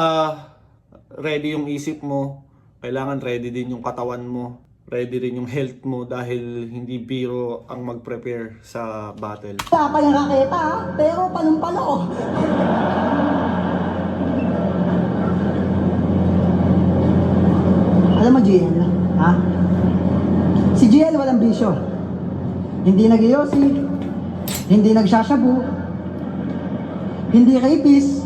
ready yung isip mo, kailangan ready din yung katawan mo, ready rin yung health mo dahil hindi biro ang mag-prepare sa battle. Wala pa yung raketa, pero palumpalo. Alam mo, GL, ha? Si GL walang bisyo. Hindi nag-iossi, hindi nagsashabu, hindi rapist.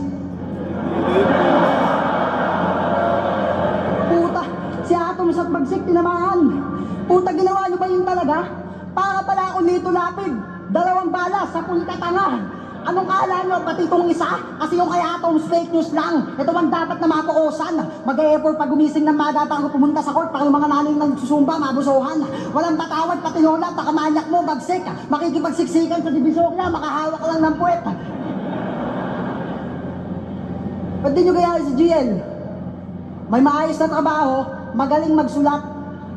Puta, si Atoms at Bagsik tinamaan. Puta, ginawa niyo ba yun talaga? Para pala ako nito lapid. 2 bala sa pulkatanga. Anong kala nyo? Pati itong isa? Kasi yung kay Atoms fake news lang. Ito ang dapat na mapukusan. Mag-e-effort pag gumising ng maga bago pumunta sa court para yung mga nanay nang susumba, mabusuhan. Walang patawad, pati lola, pakamanyak mo, Bagsik. Makikipagsiksikan sa divisorya, makahawak lang ng puwet. Ba't di nyo kaya si GL? May maayos na trabaho, magaling magsulat.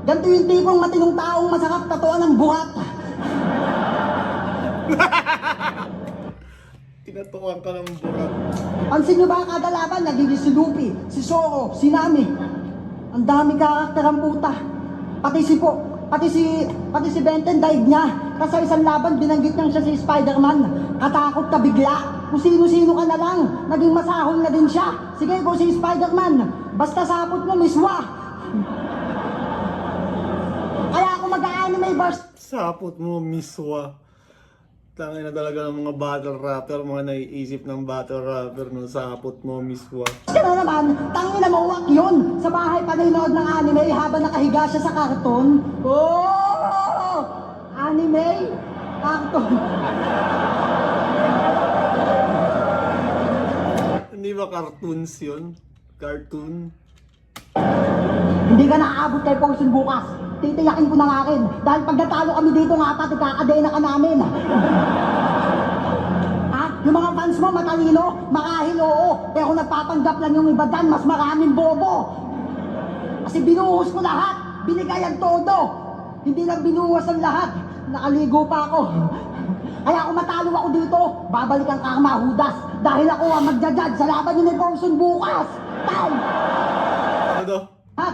Ganito yung tipong matinong taong masarap tatuan ng buhat. Tinatukan ka ng burat. Pansin nyo ba kada laban, nagiging si Luffy, si Zoro, si Nami. Ang dami karakter ang puta. Pati si Benten dive niya. Kasi sa isang laban, binanggit niyang siya si Spider-Man. Katakot ka bigla. Kung sino-sino ka na lang, naging masahol na din siya. Sige, kung si Spider-Man, basta sapot mo, miswa. Kaya ako mag-anime bars. Sapot mo, miswa. Tangin na talaga ng mga battle rapper, mga naiisip ng battle rapper, no? Sapot mo, miswa. Kaya naman, tangin na mauwak yun. Sa bahay pa nanonood ng anime habang nakahiga siya sa karton. Oh! Anime? Karton. Hindi ba cartoons yun? Cartoon? Hindi ka naaabot kay Poison bukas. Titiyakin ko ng akin. Dahil pag natalo kami dito nga pa, ikakadena ka namin. Ha? Yung mga fans mo matalino, makahil oo. Pero nagpapanggap lang yung iba dyan, mas maraming bobo. Kasi binuhos ko lahat. Binigay ang todo. Hindi lang binuhos ang lahat. Nakaligo pa ako. Kaya kung matalo ako dito, babalik ang karma, Judas. Dahil ako ang magja-judge sa laban ni Poison bukas. Tal! Ano? Ha?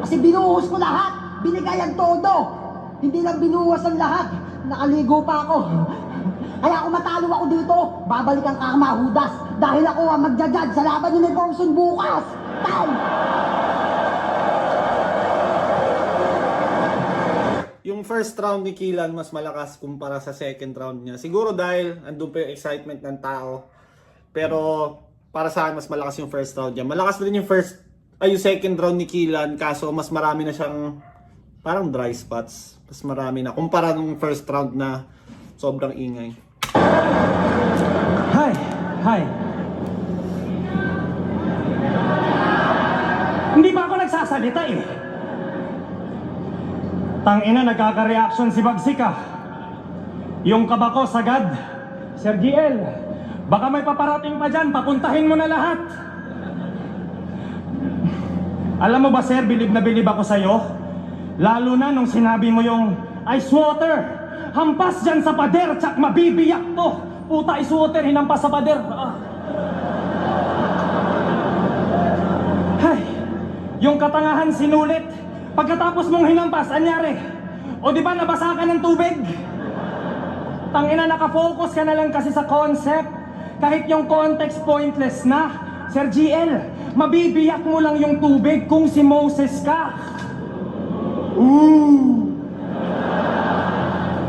Kasi binuhos ko lahat. Binigay ang todo. Hindi lang binuhos ang lahat. Nakaligo pa ako. Kaya kung matalo ako dito, babalikan ka Mahudas. Dahil ako ang magja-judge sa laban ni Nelson bukas. Time! Yung first round ni Killian mas malakas kumpara sa second round niya. Siguro dahil andun pa yung excitement ng tao. Pero para sa akin mas malakas yung first round niya. Malakas din yung yung second round ni Killian, kaso mas marami na siyang parang dry spots. Mas marami na kumpara nung first round na sobrang ingay. Hi. Hindi pa ako nagsasalita eh. Tangina, nagkaka-reaction si Bagsika. Yung kaba ko sagad. Sir GL, baka may paparating pa dyan, papuntahin mo na lahat. Alam mo ba sir, bilib na bilib ako sa'yo. Lalo na nung sinabi mo yung ice water. Hampas dyan sa pader, tsak mabibiyak to. Puta, ice water, hinampas sa pader. Hay, yung katangahan sinulit. Pagkatapos mong hinampas, anyari? O di ba nabasa ka ng tubig? Tangina, nakafocus ka na lang kasi sa concept. Kahit yung context pointless na. Sir GL, mabibiyak mo lang yung tubig kung si Moses ka.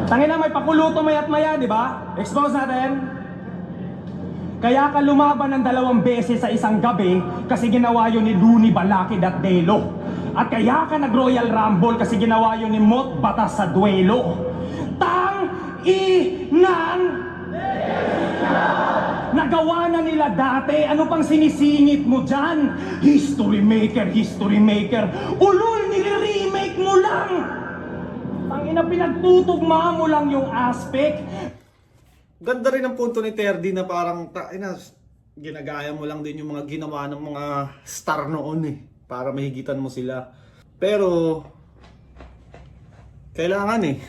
Tangina, may pakuluto mayat maya, di ba? Expose natin. Kaya ka lumaban ng 2 beses sa isang gabi kasi ginawa yun ni Looney Balakid at Delo. At kaya ka nag-Royal Rumble kasi ginawa yun ni Mot Batas sa duelo. Tang-i-nang! Nagawa na nila dati, ano pang sinisingit mo dyan? History maker. Ulol, nire-remake mo lang! Tangina, pinagtutugma mo lang yung aspect. Ganda rin ang punto ni Terdy na parang ginagaya mo lang din yung mga ginawa ng mga star noon eh. Para mahigitan mo sila. Pero kailangan eh.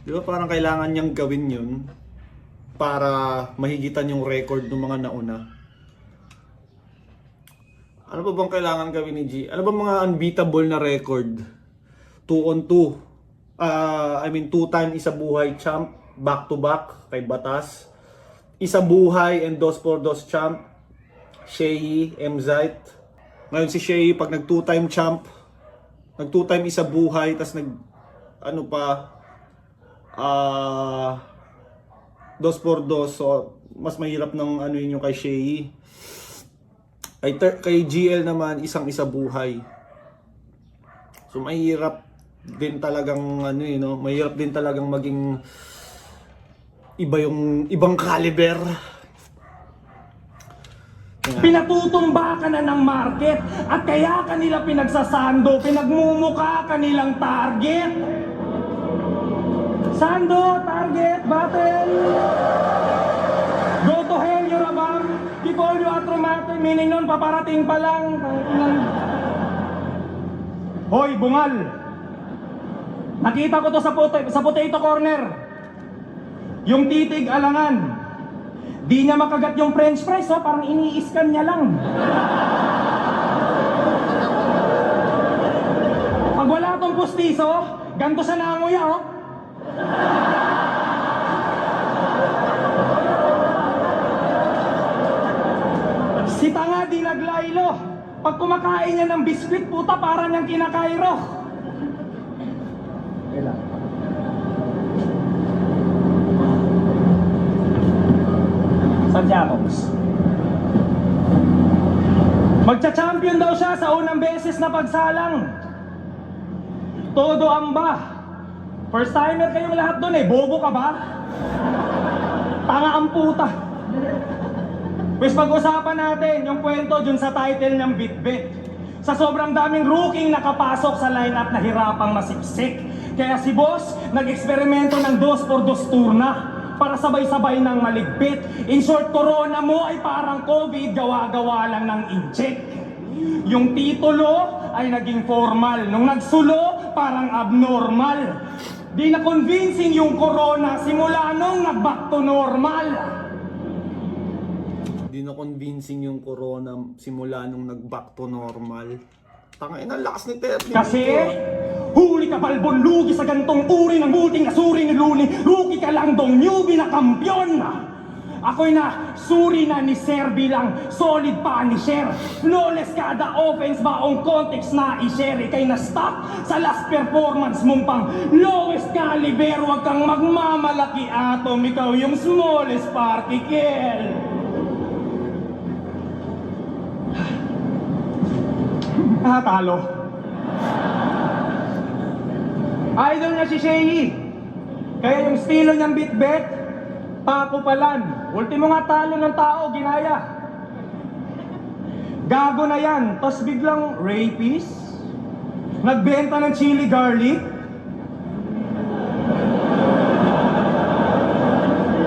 Di ba parang kailangan niyang gawin yun para mahigitan yung record ng mga nauna. Ano pa bang kailangan gawin ni G? Ano ba mga unbeatable na record? 2-on-2. 2-time isa buhay champ. Back to back kay Batas. Isa buhay and 2x2 champ. Shea, Mzite. Ngayon si Shea, pag nag 2-time champ, nag 2-time isa buhay, tas nag, 2x2, so mas mahirap ng yun yung kay Shea. Kay GL naman, isang isa buhay. So mahirap din talagang, mahirap din talagang maging ibang caliber. Pinatutumba ka na ng market at kaya kanila pinagsasando, pinagmumuka kanilang target. Sando, target, battle. Go to hell, you're above. Before you are traumatic, meaning nun, paparating pa lang. Hoy, bungal. Nakita ko to sa potato corner. Yung titig alangan. Di niya makagat yung french fries, parang ini-scan niya lang. Pag wala tong pustiso, ganito sa nanguya, Si tanga di naglaylo. Pag kumakain niya ng biskwit, puta, para niyang kinakairo. Santiago's. Magcha-champion daw siya sa unang beses na pagsalang. Todo amba. First timer kayong lahat doon eh. Bobo ka ba? Tanga ang puta. Pues pag-usapan natin yung kwento dun sa title ng Bitbit. Sa sobrang daming rookie nakapasok sa lineup na hirapang masipsik. Kaya si boss nag-eksperimento ng 2x2 tour na para sabay-sabay ng maligpit. In short, corona mo ay parang COVID, gawa-gawa lang ng inject. Yung titulo ay naging formal. Nung nagsulo, parang abnormal. Di na convincing yung corona simula nung nag-back to normal. Di na convincing yung corona simula nung nag-back to normal. Tangin na lakas ni Terry. Kasi, huli ka balbon, lugi sa gantong uri ng multing asuri ni Luni, lugi ka lang dong newbie na kampyon. Ako'y na suri na ni Sir bilang solid punisher. Flawless kada offense baong context na i-share. Ika'y na-stop sa last performance mong pang lowest caliber. Huwag kang magmamalaki atom, ikaw yung smallest particle. Talo. Idol niya si Shehi. Kaya yung estilo niyang bitbit, pakupalan. Ultimo nga talo ng tao, ginaya. Gago na yan. Tapos biglang rapist. Nagbenta ng chili garlic.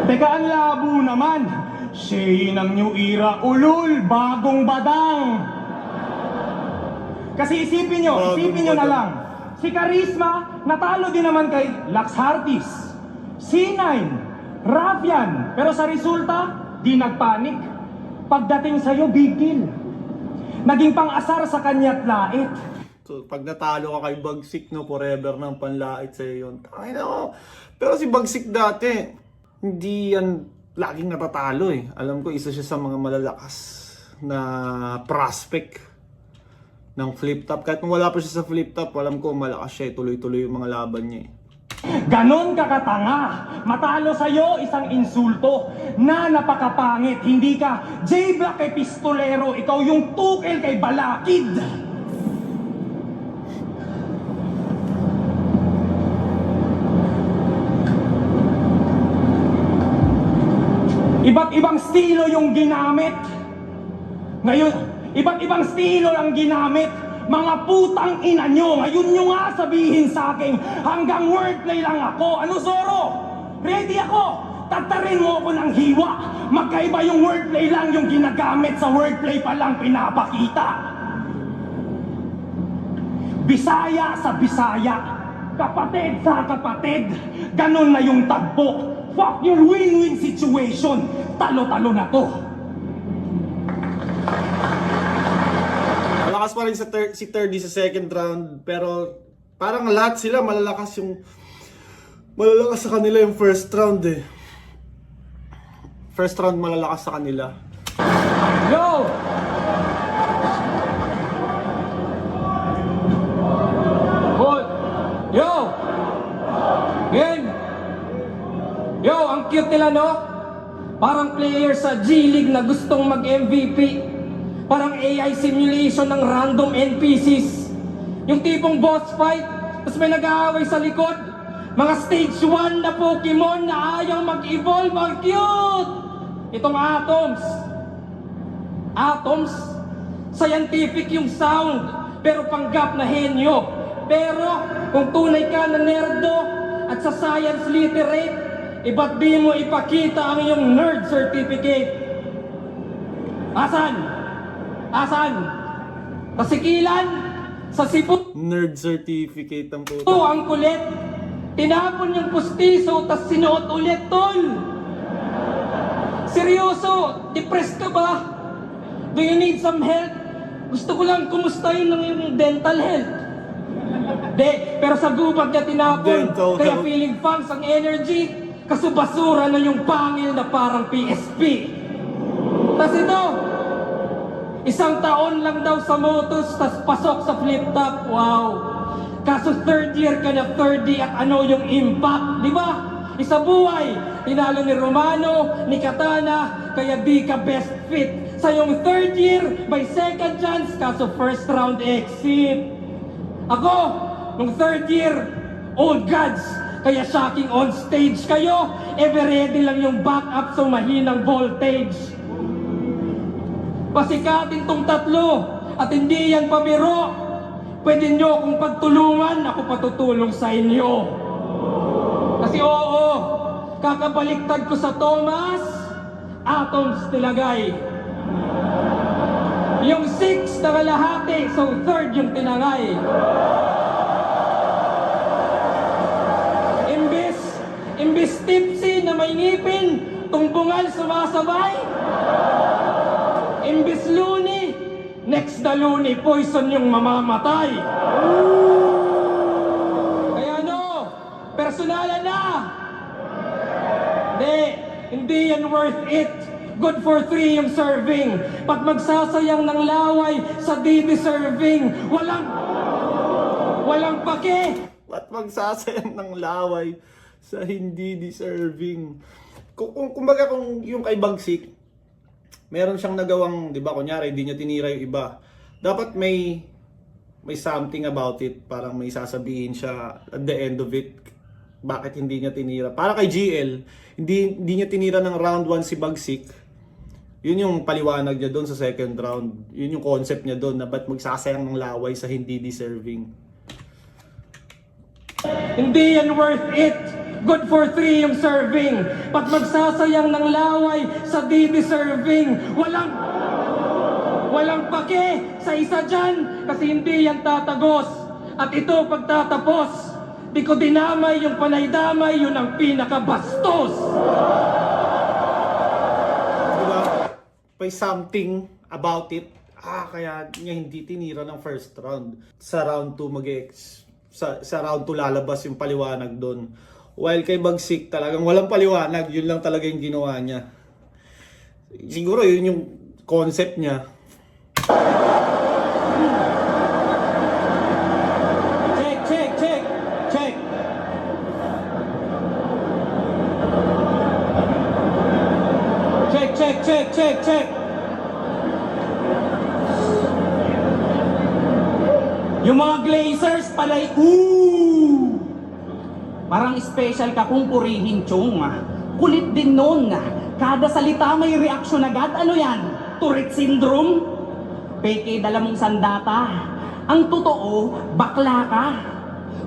Teka, ang labo naman. Shehi ng New Era, ulul, bagong badang. Kasi isipin nyo na lang. Si Charisma, natalo din naman kay Lax Hartis, C9, Rafian. Pero sa resulta, di nagpanik. Pagdating sa'yo, big deal. Naging pang-asar sa kanya't lait. So, pag natalo ka kay Bagsik, no, forever ng panlait sa'yo yun. Ay, no. Pero si Bagsik dati, hindi yan laging natatalo eh. Alam ko, isa siya sa mga malalakas na prospect ng flip top. Kahit nung wala pa siya sa flip top, alam ko malakas siya. Tuloy-tuloy yung mga laban niya eh. Ganon ka katanga. Matalo sa'yo isang insulto na napakapangit. Hindi ka J-Black kay Pistolero, ikaw yung Tukel kay Balakid. Iba't ibang estilo yung ginamit. Ngayon, iba't ibang estilo ang ginamit. Mga putang ina nyo, ngayon nyo nga sabihin sa akin, hanggang wordplay lang ako. Ano, Zoro? Ready ako. Tatarin mo ako ng hiwa. Magkaiba yung wordplay lang, yung ginagamit sa wordplay pa lang pinapakita. Bisaya sa Bisaya. Kapatid sa kapatid. Ganon na yung tagpo. Fuck your win-win situation. Talo-talo na to. Malakas pa rin si Terdy sa second round, pero parang lahat sila malalakas sa kanila yung first round eh. First round malalakas sa kanila. Yo! Hold! Yo! Game! Yo, ang cute nila, no? Parang player sa G-League na gustong mag-MVP. Parang AI simulation ng random NPCs. Yung tipong boss fight, tapos may nag-aaway sa likod. Mga stage 1 na Pokemon na ayaw mag-evolve. Ang cute! Itong Atoms. Atoms? Scientific yung sound, pero panggap na henyo. Pero kung tunay ka na nerdo at sa science literate, iba't di mo ipakita ang iyong nerd certificate. Asan? Asan? Pasikilan? Sa Cebu? Nerd certificate ang puto. Oh, ang kulit. Tinapon yung pustiso, tas sinuot ulit, tol. Seryoso, depressed ka ba? Do you need some help? Gusto ko lang kumustahin ng yung dental health. De, pero sa gubat niya tinapon. Dental Kaya health. feeling fans ang energy. Kaso basura na yung pangil na parang PSP. Tas ito, isang taon lang daw sa Motos, tas pasok sa flip top. Wow. Kaso third year ka na 30 at ano yung impact, di ba? Isa buhay, tinalo ni Romano, ni Katana, kaya di ka best fit. Sa yung third year, may second chance, kaso first round exit. Ako, nung third year, old gods, kaya shocking on stage kayo, ever ready lang yung backup sa mahinang voltage. Pasikatin tong tatlo at hindi yan pabiro. Pwede nyo kung pagtulungan, ako patutulong sa inyo. Kasi oo, kakabaliktad ko sa Thomas, Atoms nilagay. Yung 6 na kalahati, so third yung tinangay. Imbis tipsy na may ngipin, tumbungan sumasabay. Imbis luni, Next na Looney, poison yung mamamatay. Kaya ano, personalan na. Hindi yan worth it. Good for 3 yung serving. Pag magsasayang ng laway sa di-deserving, walang pake. At magsasayang ng laway sa hindi deserving. Kumbaga kung yung kay Bagsik, meron siyang nagawang, di ba, kunyari, hindi niya tinira yung iba. Dapat may something about it. Parang may sasabihin siya at the end of it. Bakit hindi niya tinira? Para kay GL, hindi niya tinira ng round 1 si Bagsik. Yun yung paliwanag niya doon sa second round. Yun yung concept niya doon na ba't magsasayang ng laway sa hindi deserving. Hindi yan worth it. Good for 3 yung serving. Pag magsasayang ng laway sa di-deserving, walang pake sa isa dyan kasi hindi yan tatagos. At ito pagtatapos, di ko dinamay yung panay-damay, yun ang pinakabastos. Diba? May something about it. Kaya niya hindi tinira ng first round. Sa round 2 sa round 2 lalabas yung paliwanag doon. While kay Bagsik talagang walang paliwanag, yun lang talaga yung ginawa niya. Siguro yun yung concept niya. Check. Check. Yung mga Glazers palay, parang special ka kung purihin, Chong. Kulit din nun. Kada salita may reaksyon agad. Ano yan? Tourette syndrome? Peke, dala mong sandata. Ang totoo, bakla ka.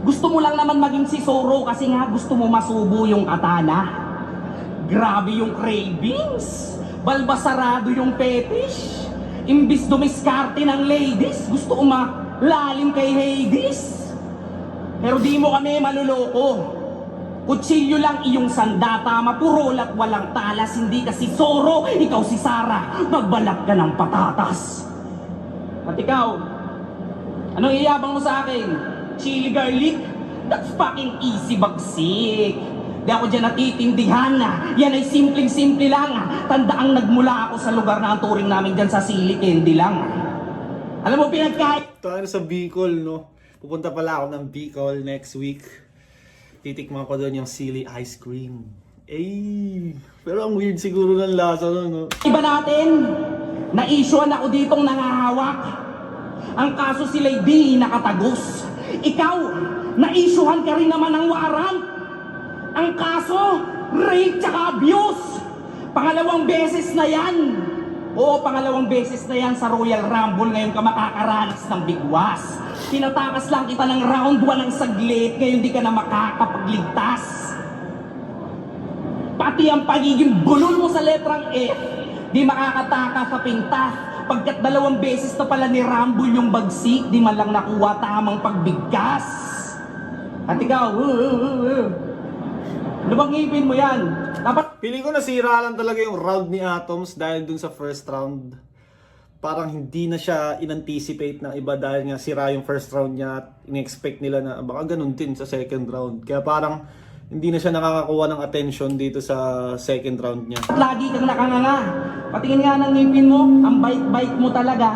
Gusto mo lang naman maging si Zoro kasi nga gusto mo masubo yung katana. Grabe yung cravings. Balbasarado yung fetish. Imbis dumiskarte ng ladies, gusto umalalim kay Hades. Pero di mo kami maluloko. Kutsilyo lang iyong sandata, mapurol at walang talas. Hindi ka si Zoro, ikaw si Sarah. Magbalak ka ng patatas. At ikaw, anong iyabang mo sa akin? Chili garlic? That's fucking easy, Bagsik. Di ako dyan natitindihan. Yan ay simpleng-simple lang. Tandaang nagmula ako sa lugar na ang turing namin dyan sa Sili Candy lang. Alam mo, pinagkait. Tayo sa Bicol, no? Pupunta pala ako ng Bicol next week. Titikman ko doon yung sili ice cream. Pero ang weird siguro ng lasa nun, no? Iba natin, na-issuean ako ditong nangahawak. Ang kaso sila'y di nakatagos. Ikaw, na-issuean ka rin naman ng warrant. Ang kaso, rape tsaka abuse. Pangalawang beses na yan. Oo, pangalawang beses na yan sa Royal Rumble. Ngayon ka makakaranas ng bigwas. Tinatakas lang kita ng round 1 ng saglit. Ngayon di ka na makakapagligtas. Pati ang pagiging bulol mo sa letrang F, di makakataka sa pintas. Pagkat 2 beses na pala ni Rumble yung Bagsik, di man lang nakuha tamang pagbigkas. At ikaw, ano bang ngipin mo yan? Dapat Feeling ko nasira lang talaga yung round ni Atoms dahil dun sa first round. Parang hindi na siya in-anticipate ng iba dahil nga sira yung first round niya at in-expect nila na baka ganun din sa second round. Kaya parang hindi na siya nakakakuha ng attention dito sa second round niya. lagi kang nakanganga. Patingin nga ng ngipin mo, ang bait-bait mo talaga.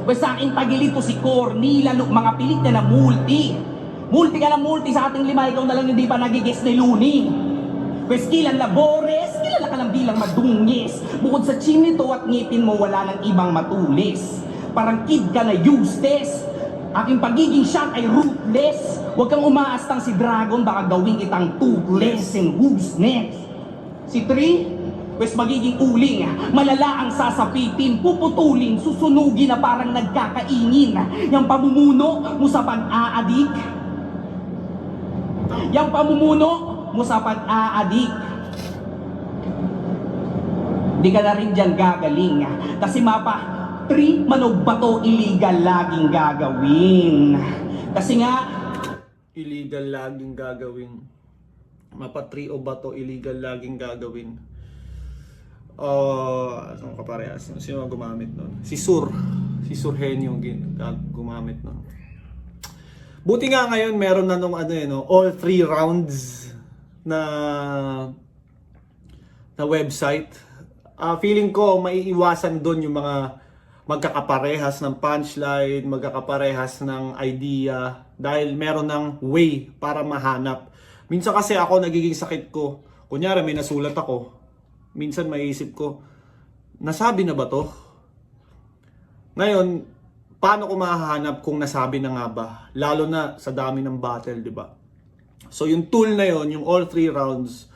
Basta aking tagilid to si Corny, lalo mga pilit na multi. Multi ka ng multi sa ating 5, ikaw na lang hindi pa nagigis ni Looney. Pues kilan labores, kilala ka lang bilang madungis. Bukod sa chin nito at ngipin mo, wala nang ibang matulis. Parang kid ka na useless. Aking pagiging shot ay ruthless. Huwag kang umaastang si Dragon, baka gawin kitang toothless. And who's next? Si Tree? Pues magiging uling. Malala ang sasapitin, puputulin, susunugin na parang nagkakaingin. Yang pamumuno mo sa pag-aadik. Yang pamumuno mo sa pag-aadik. Di ka na rin dyan gagaling. Kasi mapa, 3 manog bato illegal laging gagawin. Kasi nga, Illegal laging gagawin. Mapa 3 o bato illegal laging gagawin. Anong kaparehas? Sino ang gumamit nun? Si Sur Hen yung gumamit nun. Buti nga ngayon meron na nung all 3 rounds na website. Feeling ko maiiwasan doon yung mga magkakaparehas ng punchline, magkakaparehas ng idea dahil meron ng way para mahanap. Minsan kasi ako nagiging sakit ko. Kunyari may nasulat ako. Minsan maiisip ko, nasabi na ba to? Ngayon, paano ko mahahanap kung nasabi na nga ba? Lalo na sa dami ng battle, di ba? So yung tool na yon, yung all 3 rounds,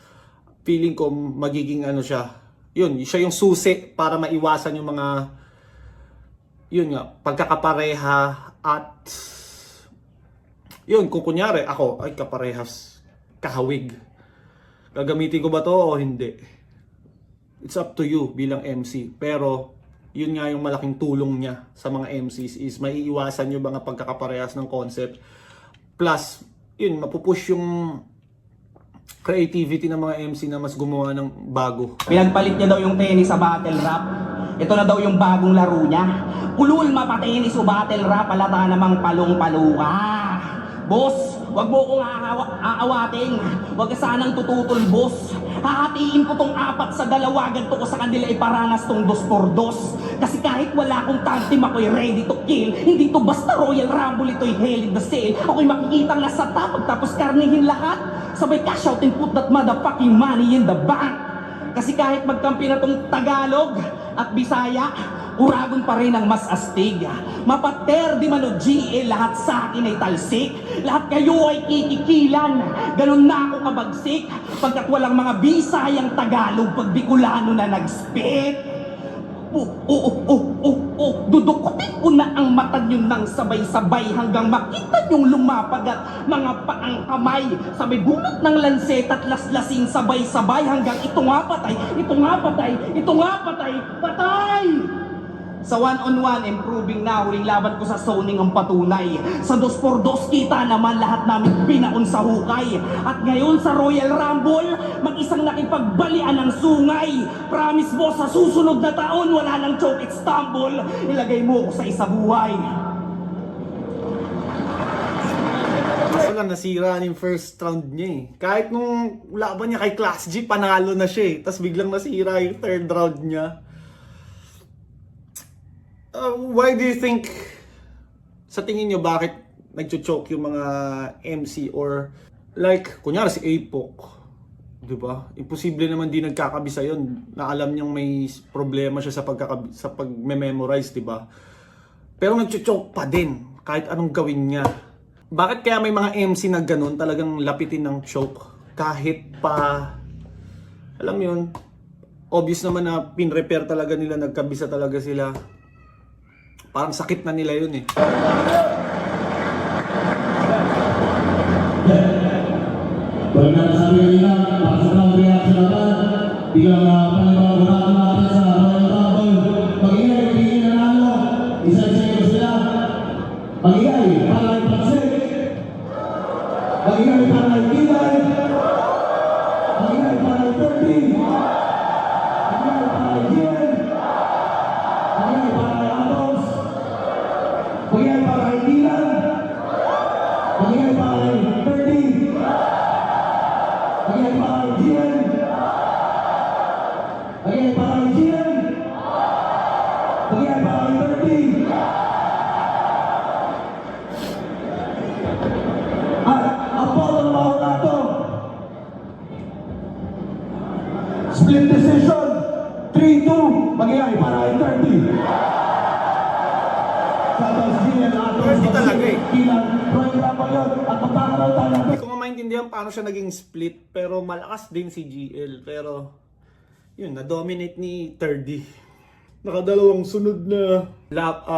feeling ko magiging siya. Siya yung susi para maiwasan yung mga pagkakapareha at kung kunyari ako ay kaparehas kahawig. Gagamitin ko ba to o hindi? It's up to you bilang MC. Pero yun nga yung malaking tulong niya sa mga MCs is maiiwasan yung mga pagkakaparehas ng concept. Plus, mapupush yung creativity ng mga MC na mas gumawa ng bago. Pinagpalit niya daw yung tennis sa battle rap. Ito na daw yung bagong laro niya. Ulul mapatenis o battle rap, alata namang palong-paluka. Boss, wag mo kong aawating. Wag ka sanang tututol, boss. Hahatiin ko tong 4 sa 2. Ganto ko sa kanila iparanas tong 2x2. Kasi kahit wala akong tag team, ako'y ready to kill. Hindi to basta Royal Rumble, ito'y hell in the cell. Ako'y makikitang nasa top, tapos karnihin lahat. Sabay cash out and put that motherfucking money in the bank. Kasi kahit magkampi na tong Tagalog at Bisaya, uragon pa rin ang mas astig. Mapater di man o GL, lahat sa akin ay talsik. Lahat kayo ay kikikilan. Ganun na ako kabagsik. Pagkat walang mga Bisayang Tagalog, pag Bicolano na nag-spit. Dudukutin ko na ang mata nyo ng sabay-sabay hanggang makita nyong lumapag at mga paang kamay. Sabay bunot ng lanset at laslasin sabay-sabay hanggang ito nga patay, ito nga patay, ito nga patay, patay! Sa 1-on-1, improving na, huling laban ko sa zoning ang patunay. Sa 2x2, kita naman lahat namin binaon sa hukay. At ngayon sa Royal Rumble, mag-isang nakipagbalian ng sungay. Promise mo, sa susunod na taon, wala nang choke it stumble. Ilagay mo ko sa isa buhay. Kaso lang nasira yung first round niya eh. Kahit nung laban niya kay Class G, panalo na siya eh. Tapos biglang nasira yung third round niya. Why do you think, sa tingin nyo, bakit nagcho-choke yung mga MC or like, kunyari si Apok, di ba? Imposible naman di nagkakabisa yun na alam niyang may problema siya sa pag-memorize, di ba? Pero nagcho-choke pa din kahit anong gawin niya. Bakit kaya may mga MC na ganun talagang lapitin ng choke kahit pa, alam mo yun, obvious naman na pin-repair talaga nila, nagkabisa talaga sila. Parang sakit na nila yun eh. Pag nasabi kanina, pasok ng reaction naman, biglang panibagurahan natin sa Royal Rumble. Mag-ingay, hindi nanalo. Isa-isa ko sila. Mag-ingay, para ipagsik. Mag-ingay, para ikilay. Mag-ingay, para 30. Mag-ingay, para Jen. Mag-ingay, para Atos. Mag-ingay, para Ikilan. Mag-ingay, para 30. Mag-ingay, para Jen. Mag-ingay, para Jen. Mag-ingay, para 30. Apollo Maurato. Split decision. 3-2. Mag-ingay, para 30. Santos Gian, Atos, Hindi talaga eh. Ikilan, Roy Rapayon, at magkakaroon tayo ng Hindi ko maintindihan paano siya naging split, pero malakas din si GL. Pero yun, na-dominate ni 30. Nakadalawang sunod na lap.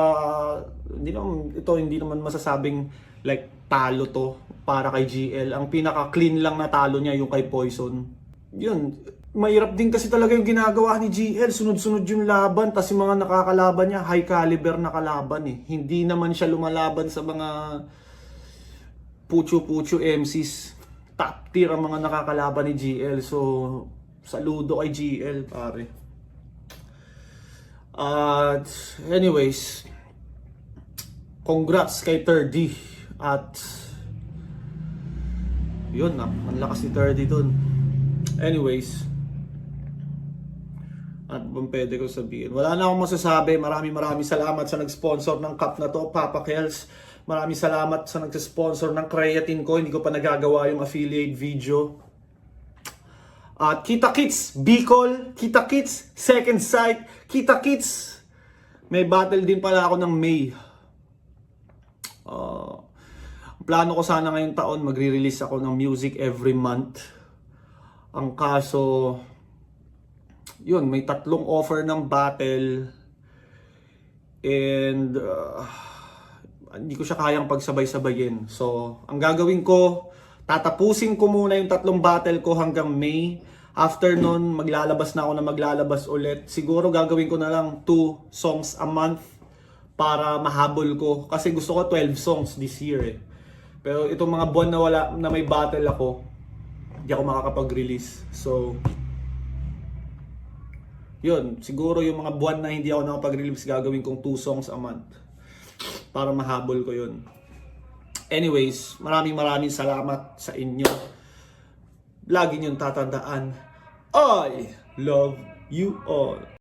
Hindi naman masasabing like talo to para kay GL. Ang pinaka-clean lang na talo niya yung kay Poison. Yun, mahirap din kasi talaga yung ginagawa ni GL. Sunod-sunod yung laban, tas yung mga nakakalaban niya, high caliber na kalaban eh. Hindi naman siya lumalaban sa mga pucho-pucho MCs. Top tier ang mga nakakalaban ni GL. So, saludo kay GL, pare. At anyways, congrats kay 30 at yun na, ang lakas ni 30 dun. Anyways, at bang pwede ko sabihin? Wala na akong masasabi. Maraming salamat sa nag-sponsor ng cup na to, Papa Kels. Maraming salamat sa nag-sponsor ng creatine ko. Hindi ko pa nagagawa yung affiliate video. At Kita Kits Bicol, Kita Kits Second Sight, Kita Kits. May battle din pala ako ng May. Plano ko sana ngayong taon magre-release ako ng music every month. Ang kaso, yun, may 3 offer ng battle. And hindi ko siya kayang pagsabay-sabayin. So, ang gagawin ko, tatapusin ko muna yung 3 battle ko hanggang May. After nun, maglalabas na ako na maglalabas ulit. Siguro gagawin ko na lang 2 songs a month para mahabol ko. Kasi gusto ko 12 songs this year eh. Pero itong mga buwan na may battle ako, hindi ako makakapag-release. So, yun, siguro yung mga buwan na hindi ako nakapag-release, gagawin kong 2 songs a month para mahabol ko yun. Anyways, maraming salamat sa inyo. Lagi niyong tatandaan, I love you all.